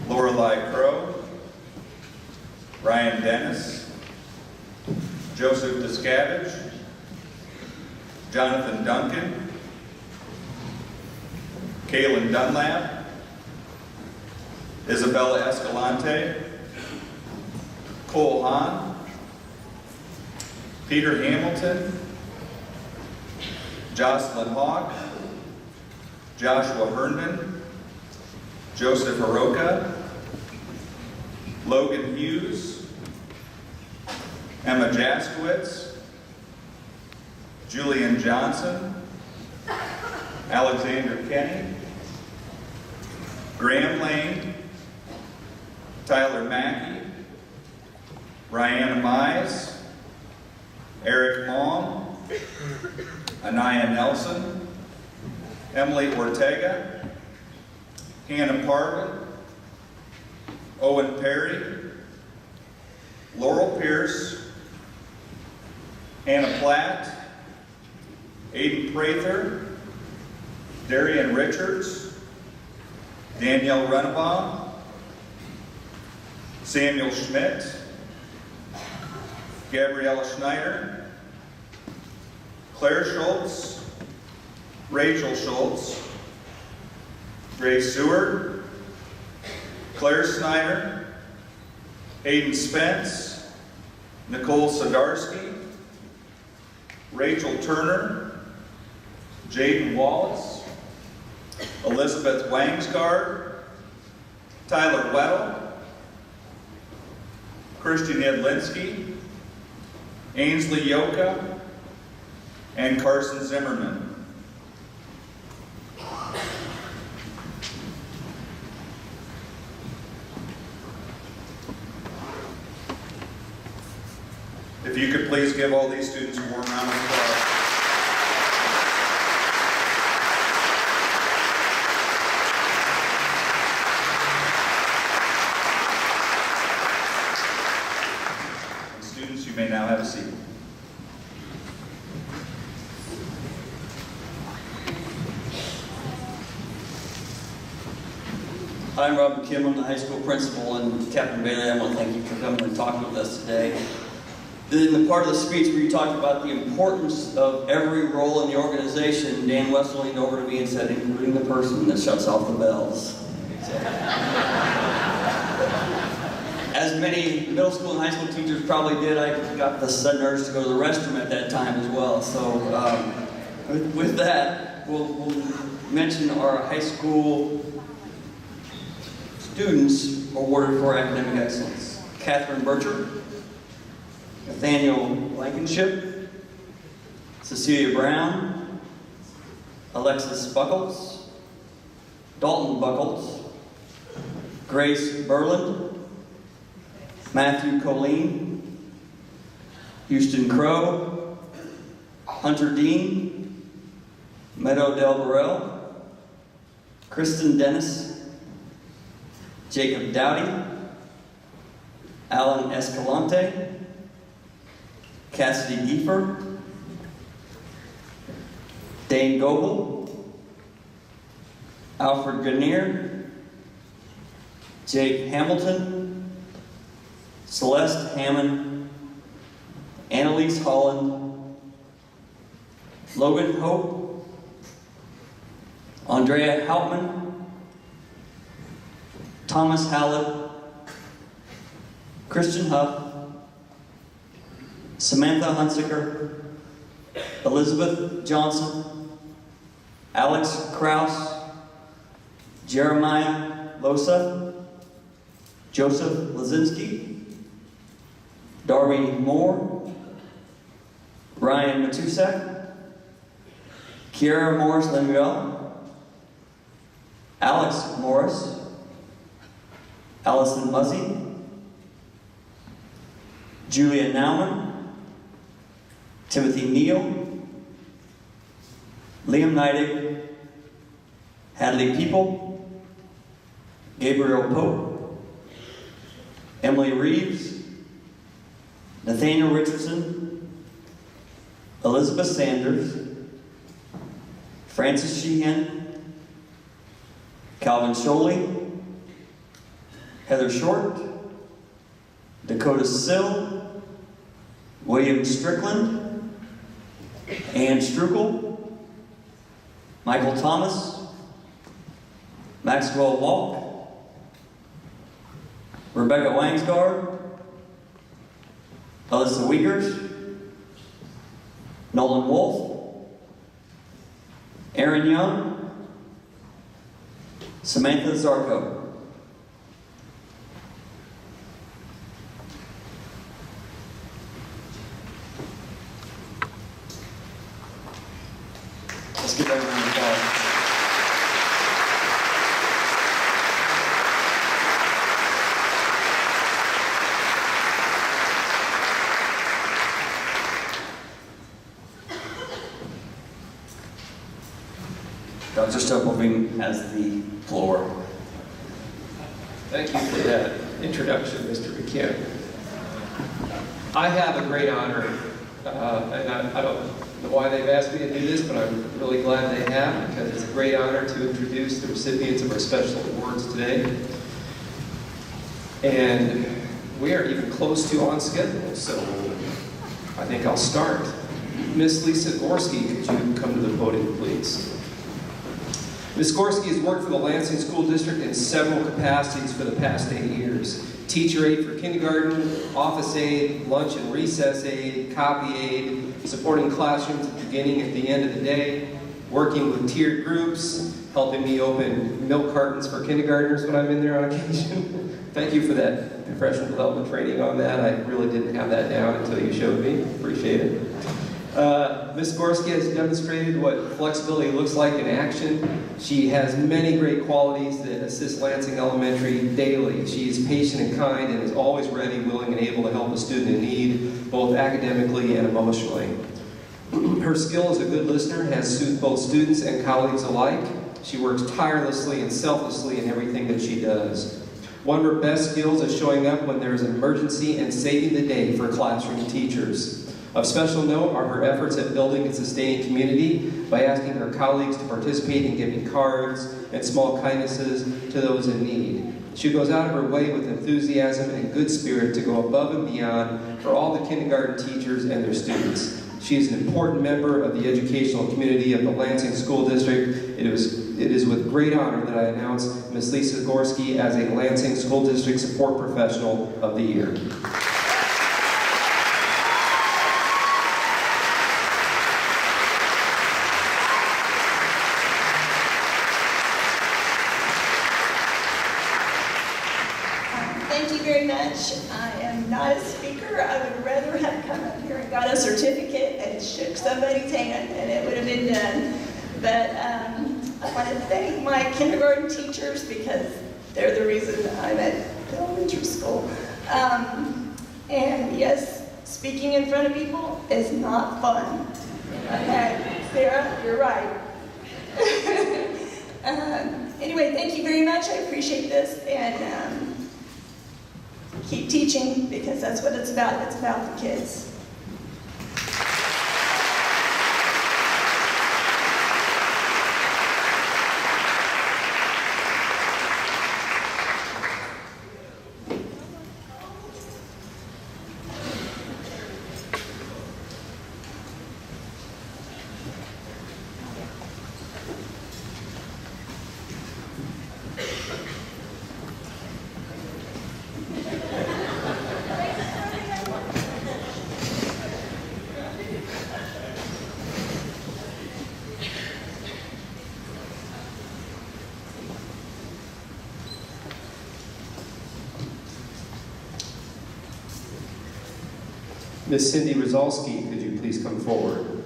[SPEAKER 7] Lorelei Crow, Ryan Dennis, Joseph Discavige, Jonathan Duncan, Kaylin Dunlap, Isabella Escalante, Cole Hahn, Peter Hamilton, Jocelyn Hawk, Joshua Herndon, Joseph Haroka, Logan Hughes, Emma Jaskowitz, Julian Johnson, Alexander Kenny, Graham Lane, Tyler Mackey, Ryan Mize, Eric Long, Anaya Nelson, Emily Ortega, Hannah Parvin, Owen Perry, Laurel Pierce, Hannah Platt, Aiden Prather, Darian Richards, Danielle Rennebaum, Samuel Schmidt, Gabriella Schneider, Claire Schultz, Rachel Schultz, Grace Seward, Claire Snyder, Hayden Spence, Nicole Sodarski, Rachel Turner, Jaden Wallace, Elizabeth Wangsgard, Tyler Weddle, Christian Edlinski, Ainsley Yoka, and Carson Zimmerman. If you could please give all these students a warm round of applause. And students, you may now have a seat.
[SPEAKER 8] I'm Robert Kim, I'm the high school principal, and Captain Bailey, I want to thank you for coming and talking with us today. In the part of the speech where you talked about the importance of every role in the organization, Dan Wessel leaned over to me and said, including the person that shuts off the bells. So, as many middle school and high school teachers probably did, I got the sudden urge to go to the restroom at that time as well. So with that, we'll mention our high school students awarded for academic excellence. Catherine Bircher, Nathaniel Blankenship, Cecilia Brown, Alexis Buckles, Dalton Buckles, Grace Berland, Matthew Colleen, Houston Crow, Hunter Dean, Meadow Del Burrell, Kristen Dennis, Jacob Dowdy, Alan Escalante, Cassidy Giefer, Dane Goebel, Alfred Grenier, Jake Hamilton, Celeste Hammond, Annalise Holland, Logan Hope, Andrea Hauptman, Thomas Hallett, Christian Huff, Samantha Hunziker, Elizabeth Johnson, Alex Kraus, Jeremiah Losa, Joseph Lazinski, Darby Moore, Ryan Matusak, Kiara Morris Lemuel, Alex Morris, Allison Muzzy, Julia Nauman, Timothy Neal, Liam Neidig, Hadley People, Gabriel Pope, Emily Reeves, Nathaniel Richardson, Elizabeth Sanders, Francis Sheehan, Calvin Sholey, Heather Short, Dakota Sill, William Strickland, Ann Strukel, Michael Thomas, Maxwell Walk, Rebecca Wangsgard, Alyssa Wiegers, Nolan Wolf, Aaron Young, Samantha Zarko. Let's give everyone a applause. Dr. Stopelving has the floor.
[SPEAKER 3] Thank you for that introduction, Mr. McKim. I have a great honor, and I don't know why they've asked me to do this, but I'm really glad they have, because it's a great honor to introduce the recipients of our special awards today. And we are even close to on schedule, so I think I'll start. Miss Lisa Gorski, could you come to the podium, please? Ms. Gorski has worked for the Lansing School District in several capacities for the past 8 years. Teacher aide for kindergarten, office aide, lunch and recess aide, copy aide, supporting classrooms at the beginning and at the end of the day, working with tiered groups, helping me open milk cartons for kindergartners when I'm in there on occasion. Thank you for that professional development training on that. I really didn't have that down until you showed me. Appreciate it. Ms. Gorski has demonstrated what flexibility looks like in action. She has many great qualities that assist Lansing Elementary daily. She is patient and kind and is always ready, willing, and able to help a student in need, both academically and emotionally. Her skill as a good listener has soothed both students and colleagues alike. She works tirelessly and selflessly in everything that she does. One of her best skills is showing up when there is an emergency and saving the day for classroom teachers. Of special note are her efforts at building and sustaining community by asking her colleagues to participate in giving cards and small kindnesses to those in need. She goes out of her way with enthusiasm and good spirit to go above and beyond for all the kindergarten teachers and their students. She is an important member of the educational community of the Lansing School District. It is with great honor that I announce Ms. Lisa Gorski as a Lansing School District Support Professional of the Year.
[SPEAKER 9] Thank you very much. I am not a speaker. I would rather have come up here and got a certificate and shook somebody's hand and it would have been done. But I want to thank my kindergarten teachers because they're the reason I'm at elementary school. And yes, speaking in front of people is not fun. Okay, Sarah, you're right. Anyway, thank you very much. I appreciate this, and keep teaching because that's what it's about. It's about the kids.
[SPEAKER 3] Ms. Cindy Rozalski, could you please come forward?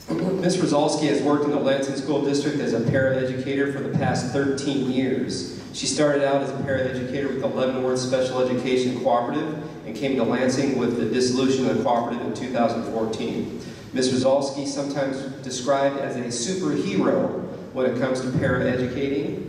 [SPEAKER 3] Ms. Rozalski has worked in the Lansing School District as a paraeducator for the past 13 years. She started out as a paraeducator with the Leavenworth Special Education Cooperative and came to Lansing with the dissolution of the cooperative in 2014. Ms. Rozalski, sometimes described as a superhero when it comes to paraeducating.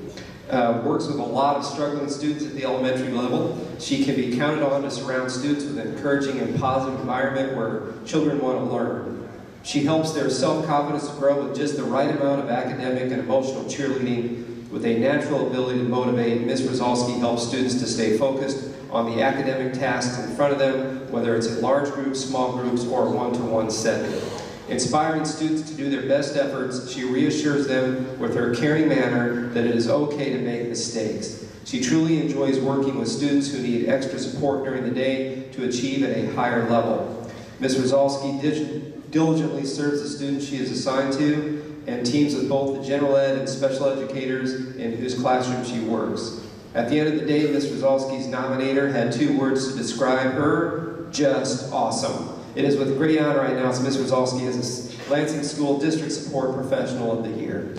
[SPEAKER 3] works with a lot of struggling students at the elementary level. She can be counted on to surround students with an encouraging and positive environment where children want to learn. She helps their self-confidence grow with just the right amount of academic and emotional cheerleading. With a natural ability to motivate, Ms. Rozalski helps students to stay focused on the academic tasks in front of them, whether it's in large groups, small groups, or one-to-one setting. Inspiring students to do their best efforts, she reassures them with her caring manner that it is okay to make mistakes. She truly enjoys working with students who need extra support during the day to achieve at a higher level. Ms. Rozalski diligently serves the students she is assigned to and teams with both the general ed and special educators in whose classroom she works. At the end of the day, Ms. Rozalski's nominator had 2 words to describe her: just awesome. It is with great honor I announce Ms. Rozalski as the Lansing School District Support Professional of the Year.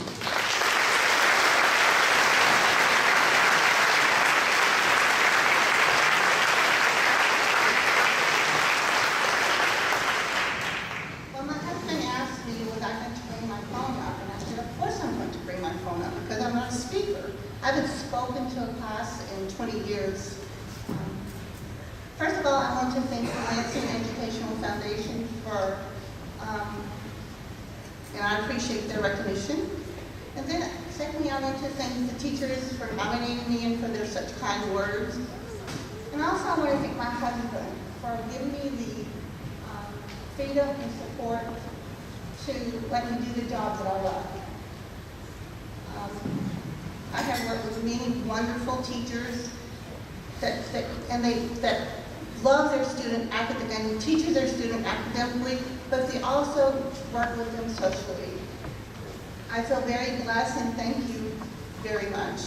[SPEAKER 1] Well, my husband asked me was I going to bring my phone up, and I said, of course I'm going to bring my phone up, because I'm not a speaker. I haven't spoken to a class in 20 years. First of all, I want to thank the Lansing Educational Foundation for, and I appreciate their recognition. And then, secondly, I want to thank the teachers for nominating me and for their such kind words. And also, I want to thank my husband for giving me the freedom and support to let me do the job that I love. I have worked with many wonderful teachers that love their student academically and teach their student academically, but they also work with them socially. I feel very blessed and thank you very much.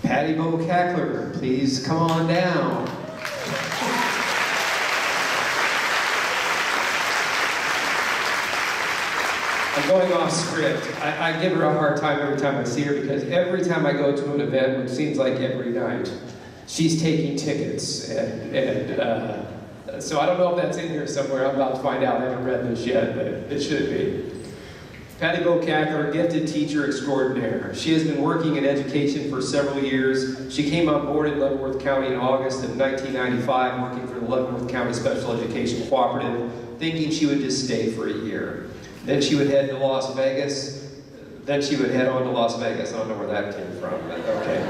[SPEAKER 3] Patty Bo-Cackler, please come on down. I'm going off script. I give her a hard time every time I see her because every time I go to an event, which seems like every night, she's taking tickets. So I don't know if that's in here somewhere. I'm about to find out. I haven't read this yet, but it should be. Patty Bo-Cackler, gifted teacher extraordinaire. She has been working in education for several years. She came on board in Leavenworth County in August of 1995, working for the Leavenworth County Special Education Cooperative, thinking she would just stay for a year. Then she would head to Las Vegas. Then she would head on to Las Vegas. I don't know where that came from, but okay.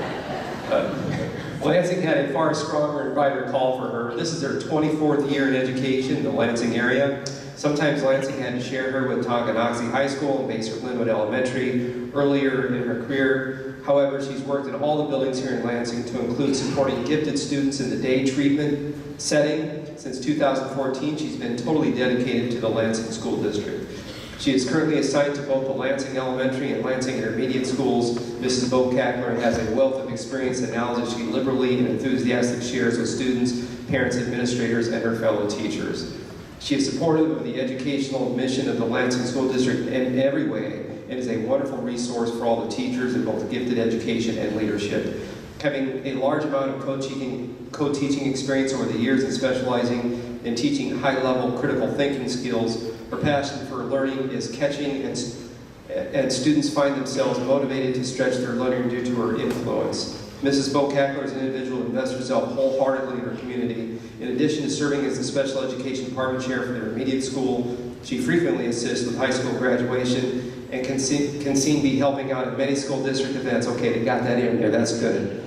[SPEAKER 3] Lansing had a far stronger and brighter call for her. This is her 24th year in education in the Lansing area. Sometimes Lansing had to share her with Tonganoxie High School and Mason Linwood Elementary earlier in her career. However, she's worked in all the buildings here in Lansing to include supporting gifted students in the day treatment setting. Since 2014, she's been totally dedicated to the Lansing School District. She is currently assigned to both the Lansing Elementary and Lansing Intermediate Schools. Mrs. Bo-Cackler has a wealth of experience and knowledge that she liberally and enthusiastically shares with students, parents, administrators, and her fellow teachers. She is supportive of the educational mission of the Lansing School District in every way and is a wonderful resource for all the teachers in both gifted education and leadership. Having a large amount of co-teaching experience over the years and specializing in teaching high-level critical thinking skills, her passion for learning is catching and students find themselves motivated to stretch their learning due to her influence. Mrs. Bo-Cackler is an individual who invests herself wholeheartedly in her community. In addition to serving as the Special Education Department Chair for the Intermediate School, she frequently assists with high school graduation and can seem to be helping out at many school district events. Okay, they got that in there, that's good.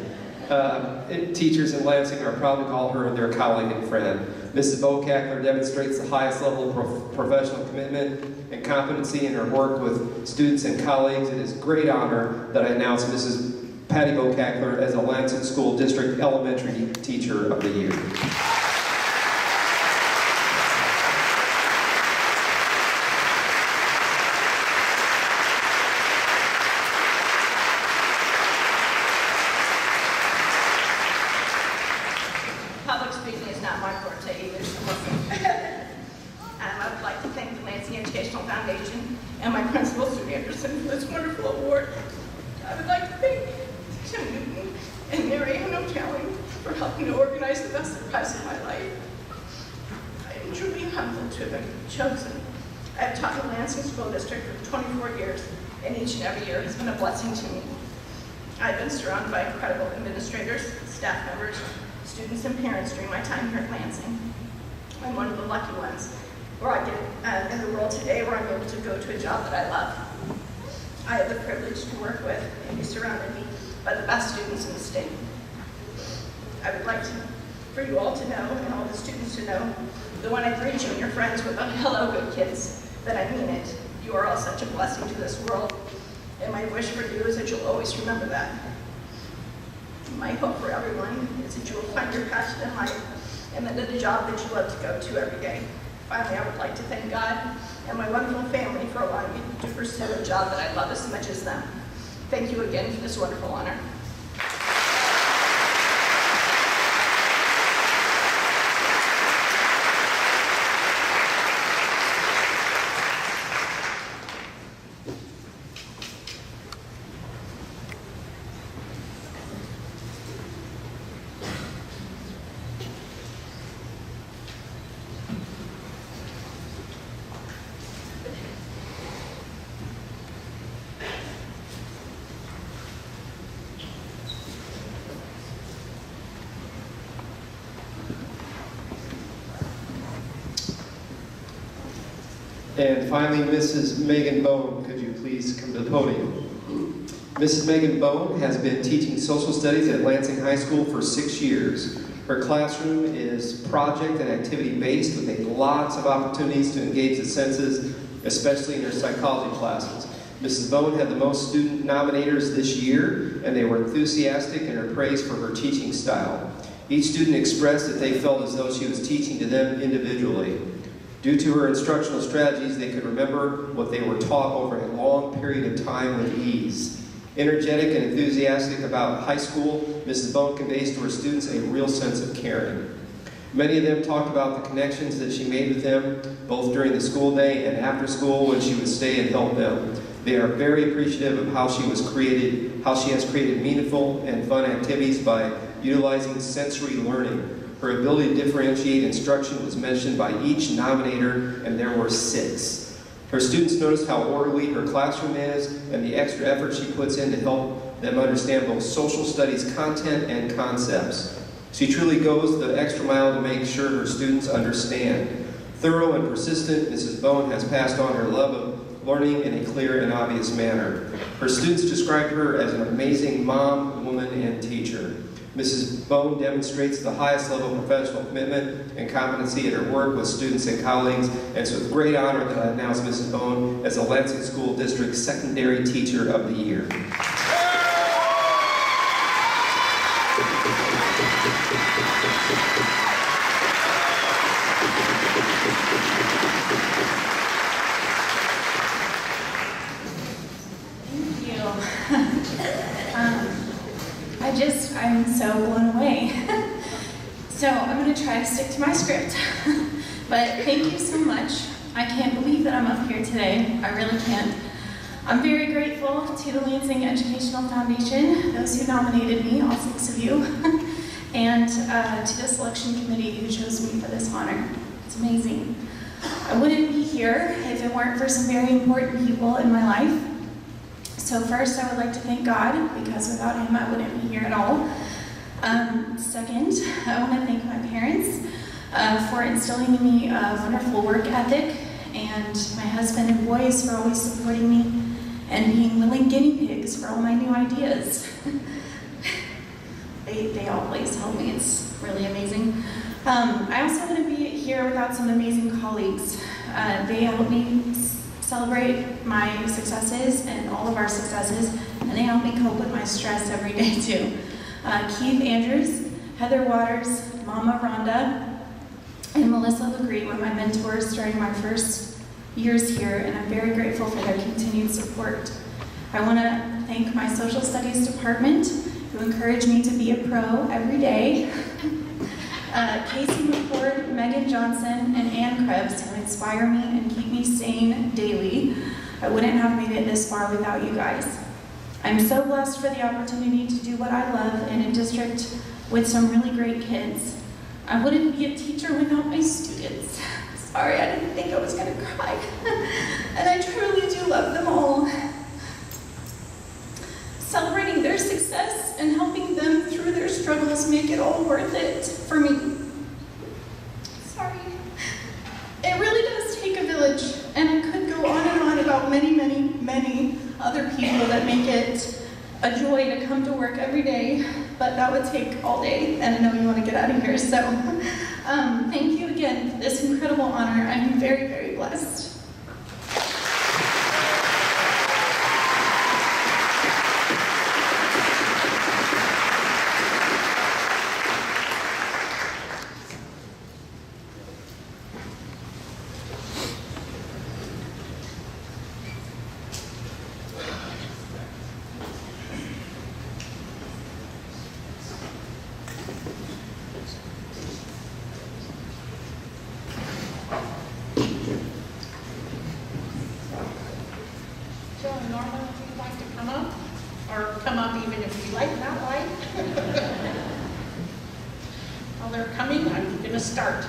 [SPEAKER 3] Teachers in Lansing are proud to call her their colleague and friend. Mrs. Bo-Cackler demonstrates the highest level of professional commitment and competency in her work with students and colleagues. It is a great honor that I announce Mrs. Patty Bo-Cackler as the Lansing School District Elementary Teacher of the Year.
[SPEAKER 1] and my principal, Sue Anderson, for this wonderful award. I would like to thank Tim Newton and Mary Ann O'Kelly for helping to organize the best surprise of my life. I am truly humbled to have been chosen. I have taught in the Lansing School District for 24 years, and each and every year has been a blessing to me. I've been surrounded by incredible administrators, staff members, students, and parents during my time here at Lansing. I'm one of the lucky ones where I get in the world today where I'm able to go to a job that I love. I have the privilege to work with and be surrounded by the best students in the state. I would like for you all to know, and all the students to know, that when I greet you and your friends with a hello, good kids, that I mean it. You are all such a blessing to this world, and my wish for you is that you'll always remember that. My hope for everyone is that you will find your passion in life and that the job that you love to go to every day. Finally, I would like to thank God and my wonderful family for allowing me to pursue a job that I love as much as them. Thank you again for this wonderful honor.
[SPEAKER 3] And finally, Mrs. Megan Bone, could you please come to the podium? Mrs. Megan Bone has been teaching social studies at Lansing High School for 6 years. Her classroom is project and activity-based with lots of opportunities to engage the senses, especially in her psychology classes. Mrs. Bone had the most student nominators this year, and they were enthusiastic in her praise for her teaching style. Each student expressed that they felt as though she was teaching to them individually. Due to her instructional strategies, they could remember what they were taught over a long period of time with ease. Energetic and enthusiastic about high school, Mrs. Bone conveys to her students a real sense of caring. Many of them talked about the connections that she made with them, both during the school day and after school when she would stay and help them. They are very appreciative of how she has created meaningful and fun activities by utilizing sensory learning. Her ability to differentiate instruction was mentioned by each nominator, and there were 6. Her students noticed how orderly her classroom is and the extra effort she puts in to help them understand both social studies content and concepts. She truly goes the extra mile to make sure her students understand. Thorough and persistent, Mrs. Bone has passed on her love of learning in a clear and obvious manner. Her students described her as an amazing mom, woman, and teacher. Mrs. Bone demonstrates the highest level of professional commitment and competency in her work with students and colleagues, and it's with great honor that I announce Mrs. Bone as the Lansing School District Secondary Teacher of the Year.
[SPEAKER 2] I'm so blown away. So I'm going to try to stick to my script. But thank you so much. I can't believe that I'm up here today. I really can't. I'm very grateful to the Lansing Educational Foundation, those who nominated me, all 6 of you, and to the selection committee who chose me for this honor. It's amazing. I wouldn't be here if it weren't for some very important people in my life. So first, I would like to thank God, because without Him, I wouldn't be here at all. Second, I want to thank my parents for instilling in me a wonderful work ethic, and my husband and boys for always supporting me and being willing guinea pigs for all my new ideas. They always help me. It's really amazing. I also wouldn't be here without some amazing colleagues. They help me celebrate my successes and all of our successes, and they help me cope with my stress every day too. Keith Andrews, Heather Waters, Mama Rhonda, and Melissa LeGree were my mentors during my first years here, and I'm very grateful for their continued support. I want to thank my social studies department, who encouraged me to be a pro every day. Casey McCord, Megan Johnson, and Ann Krebs, who inspire me and keep me sane daily.
[SPEAKER 10] I wouldn't have made it this far without you guys. I'm so blessed for the opportunity to do what I love in a district with some really great kids. I wouldn't be a teacher without my students. Sorry, I didn't think I was gonna cry. And I truly do love them all. Celebrating their success and helping them through their struggles make it all worth it for me. Sorry. It really does take a village, and I could go on and on about many, many, many other people that make it a joy to come to work every day, but that would take all day, and I know you want to get out of here, so thank you again for this incredible honor. I'm very, very blessed.
[SPEAKER 1] Joe and Norma, if you'd like to come up, or come up even if you like, not like. While they're coming, I'm going to start.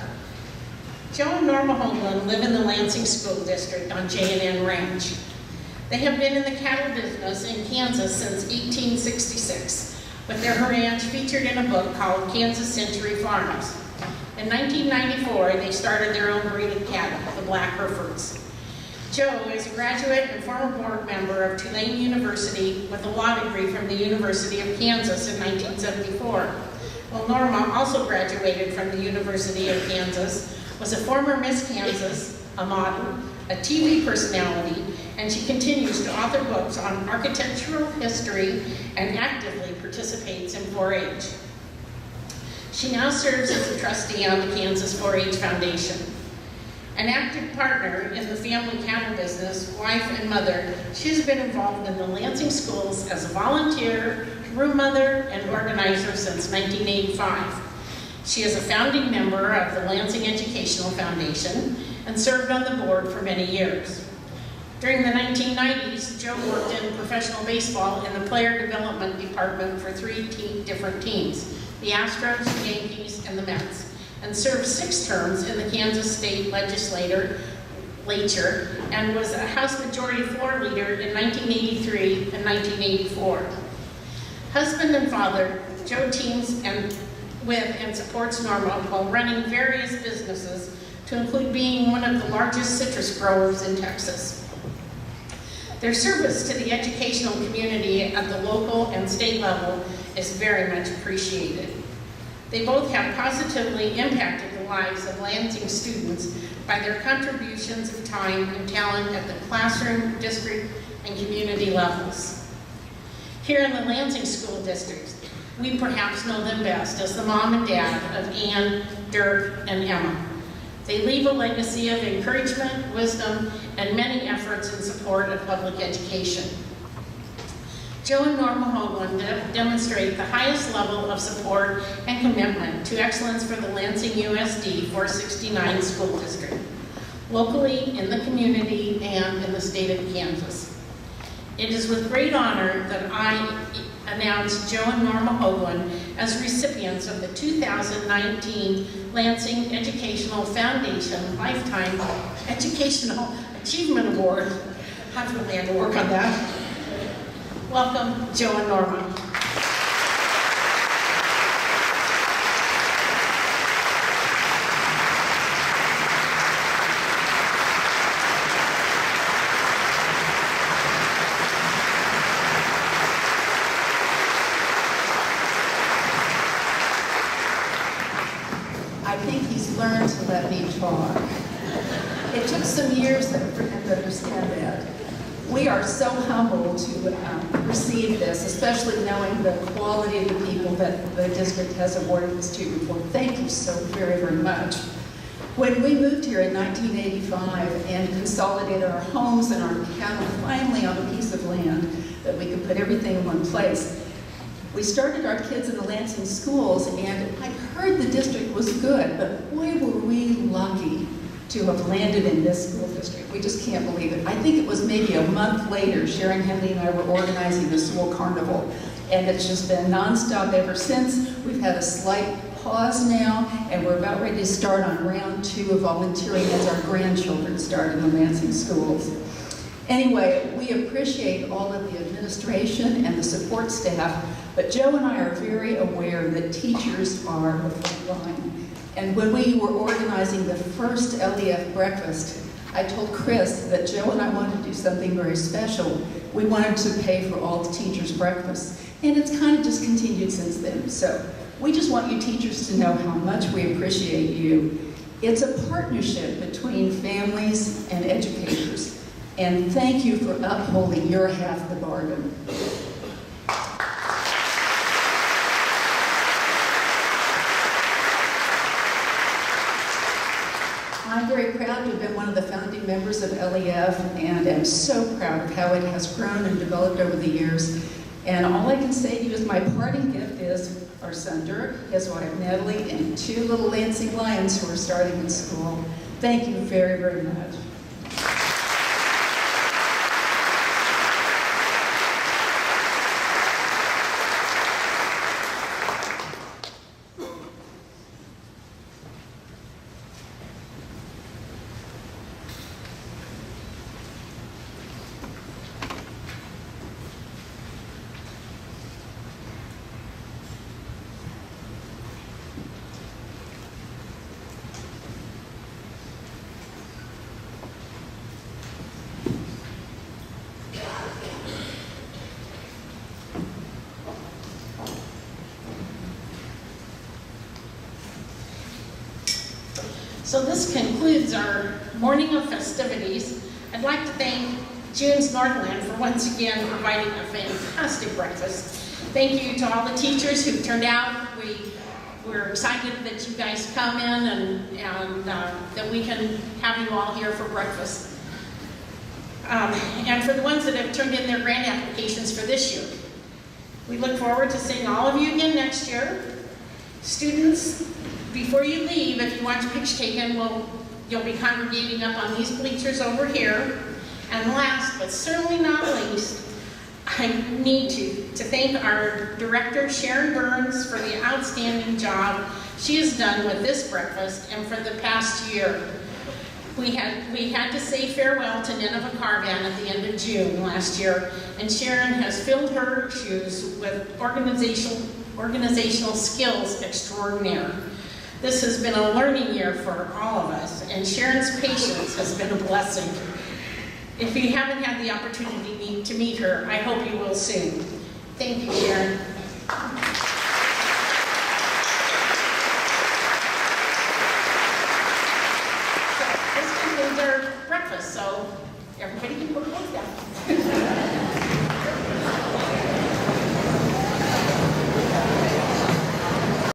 [SPEAKER 1] Joe and Norma Hoagland live in the Lansing School District on J&N Ranch. They have been in the cattle business in Kansas since 1866, with their ranch featured in a book called Kansas Century Farms. In 1994, they started their own breed of cattle, the Black Herefords. Joe is a graduate and former board member of Tulane University with a law degree from the University of Kansas in 1974. While Norma also graduated from the University of Kansas, was a former Miss Kansas, a model, a TV personality, and she continues to author books on architectural history and actively participates in 4-H. She now serves as a trustee on the Kansas 4-H Foundation. An active partner in the family cattle business, wife and mother, she has been involved in the Lansing schools as a volunteer, room mother, and organizer since 1985. She is a founding member of the Lansing Educational Foundation and served on the board for many years. During the 1990s, Joe worked in professional baseball in the player development department for 3 different teams, the Astros, the Yankees, and the Mets, and served 6 terms in the Kansas State Legislature and was a House Majority Floor Leader in 1983 and 1984. Husband and father, Joe teams with and supports Norma while running various businesses, to include being one of the largest citrus growers in Texas. Their service to the educational community at the local and state level is very much appreciated. They both have positively impacted the lives of Lansing students by their contributions of time and talent at the classroom, district, and community levels. Here in the Lansing School District, we perhaps know them best as the mom and dad of Ann, Dirk, and Emma. They leave a legacy of encouragement, wisdom, and many efforts in support of public education. Joe and Norma Hoagland demonstrate the highest level of support and commitment to excellence for the Lansing USD 469 School District, locally, in the community, and in the state of Kansas. It is with great honor that I announce Joe and Norma Hoagland as recipients of the 2019 Lansing Educational Foundation Lifetime Educational Achievement Award. I've really had to work on that. Welcome, Joe and Norma.
[SPEAKER 11] I think he's learned to let me talk. It took some years for him to understand that. We are so humbled to receive this, especially knowing the quality of the people that the district has awarded this to before. Thank you so very, very much. When we moved here in 1985 and consolidated our homes and our cattle finally on a piece of land that we could put everything in one place, we started our kids in the Lansing schools, and I heard the district was good, but boy were we lucky to have landed in this school district. We just can't believe it. I think it was maybe a month later, Sharon Henley and I were organizing the Sewell Carnival, and it's just been nonstop ever since. We've had a slight pause now, and we're about ready to start on round 2 of volunteering as our grandchildren start in the Lansing schools. Anyway, we appreciate all of the administration and the support staff, but Joe and I are very aware that teachers are the front line. And when we were organizing the first LEF breakfast, I told Chris that Joe and I wanted to do something very special. We wanted to pay for all the teachers' breakfasts, and it's kind of just continued since then. So we just want you teachers to know how much we appreciate you. It's a partnership between families and educators, and thank you for upholding your half of the bargain. I'm very proud to have been one of the founding members of LEF, and am so proud of how it has grown and developed over the years. And all I can say to you is my parting gift is our son Dirk, his wife Natalie, and 2 little Lansing Lions who are starting in school. Thank you very, very much.
[SPEAKER 1] So this concludes our morning of festivities. I'd like to thank June's Northland for once again providing a fantastic breakfast. Thank you to all the teachers who turned out. We're excited that you guys come in and that we can have you all here for breakfast. And for the ones that have turned in their grant applications for this year. We look forward to seeing all of you again next year. Students, before you leave, if you want your picture taken, you'll be congregating up on these bleachers over here. And last, but certainly not least, I need to thank our director, Sharon Burns, for the outstanding job she has done with this breakfast and for the past year. We had to say farewell to Nineveh Caravan at the end of June last year, and Sharon has filled her shoes with organizational skills extraordinaire. This has been a learning year for all of us, and Sharon's patience has been a blessing. If you haven't had the opportunity to meet her, I hope you will soon. Thank you, Sharon. So, this concludes our breakfast, so everybody can put those down.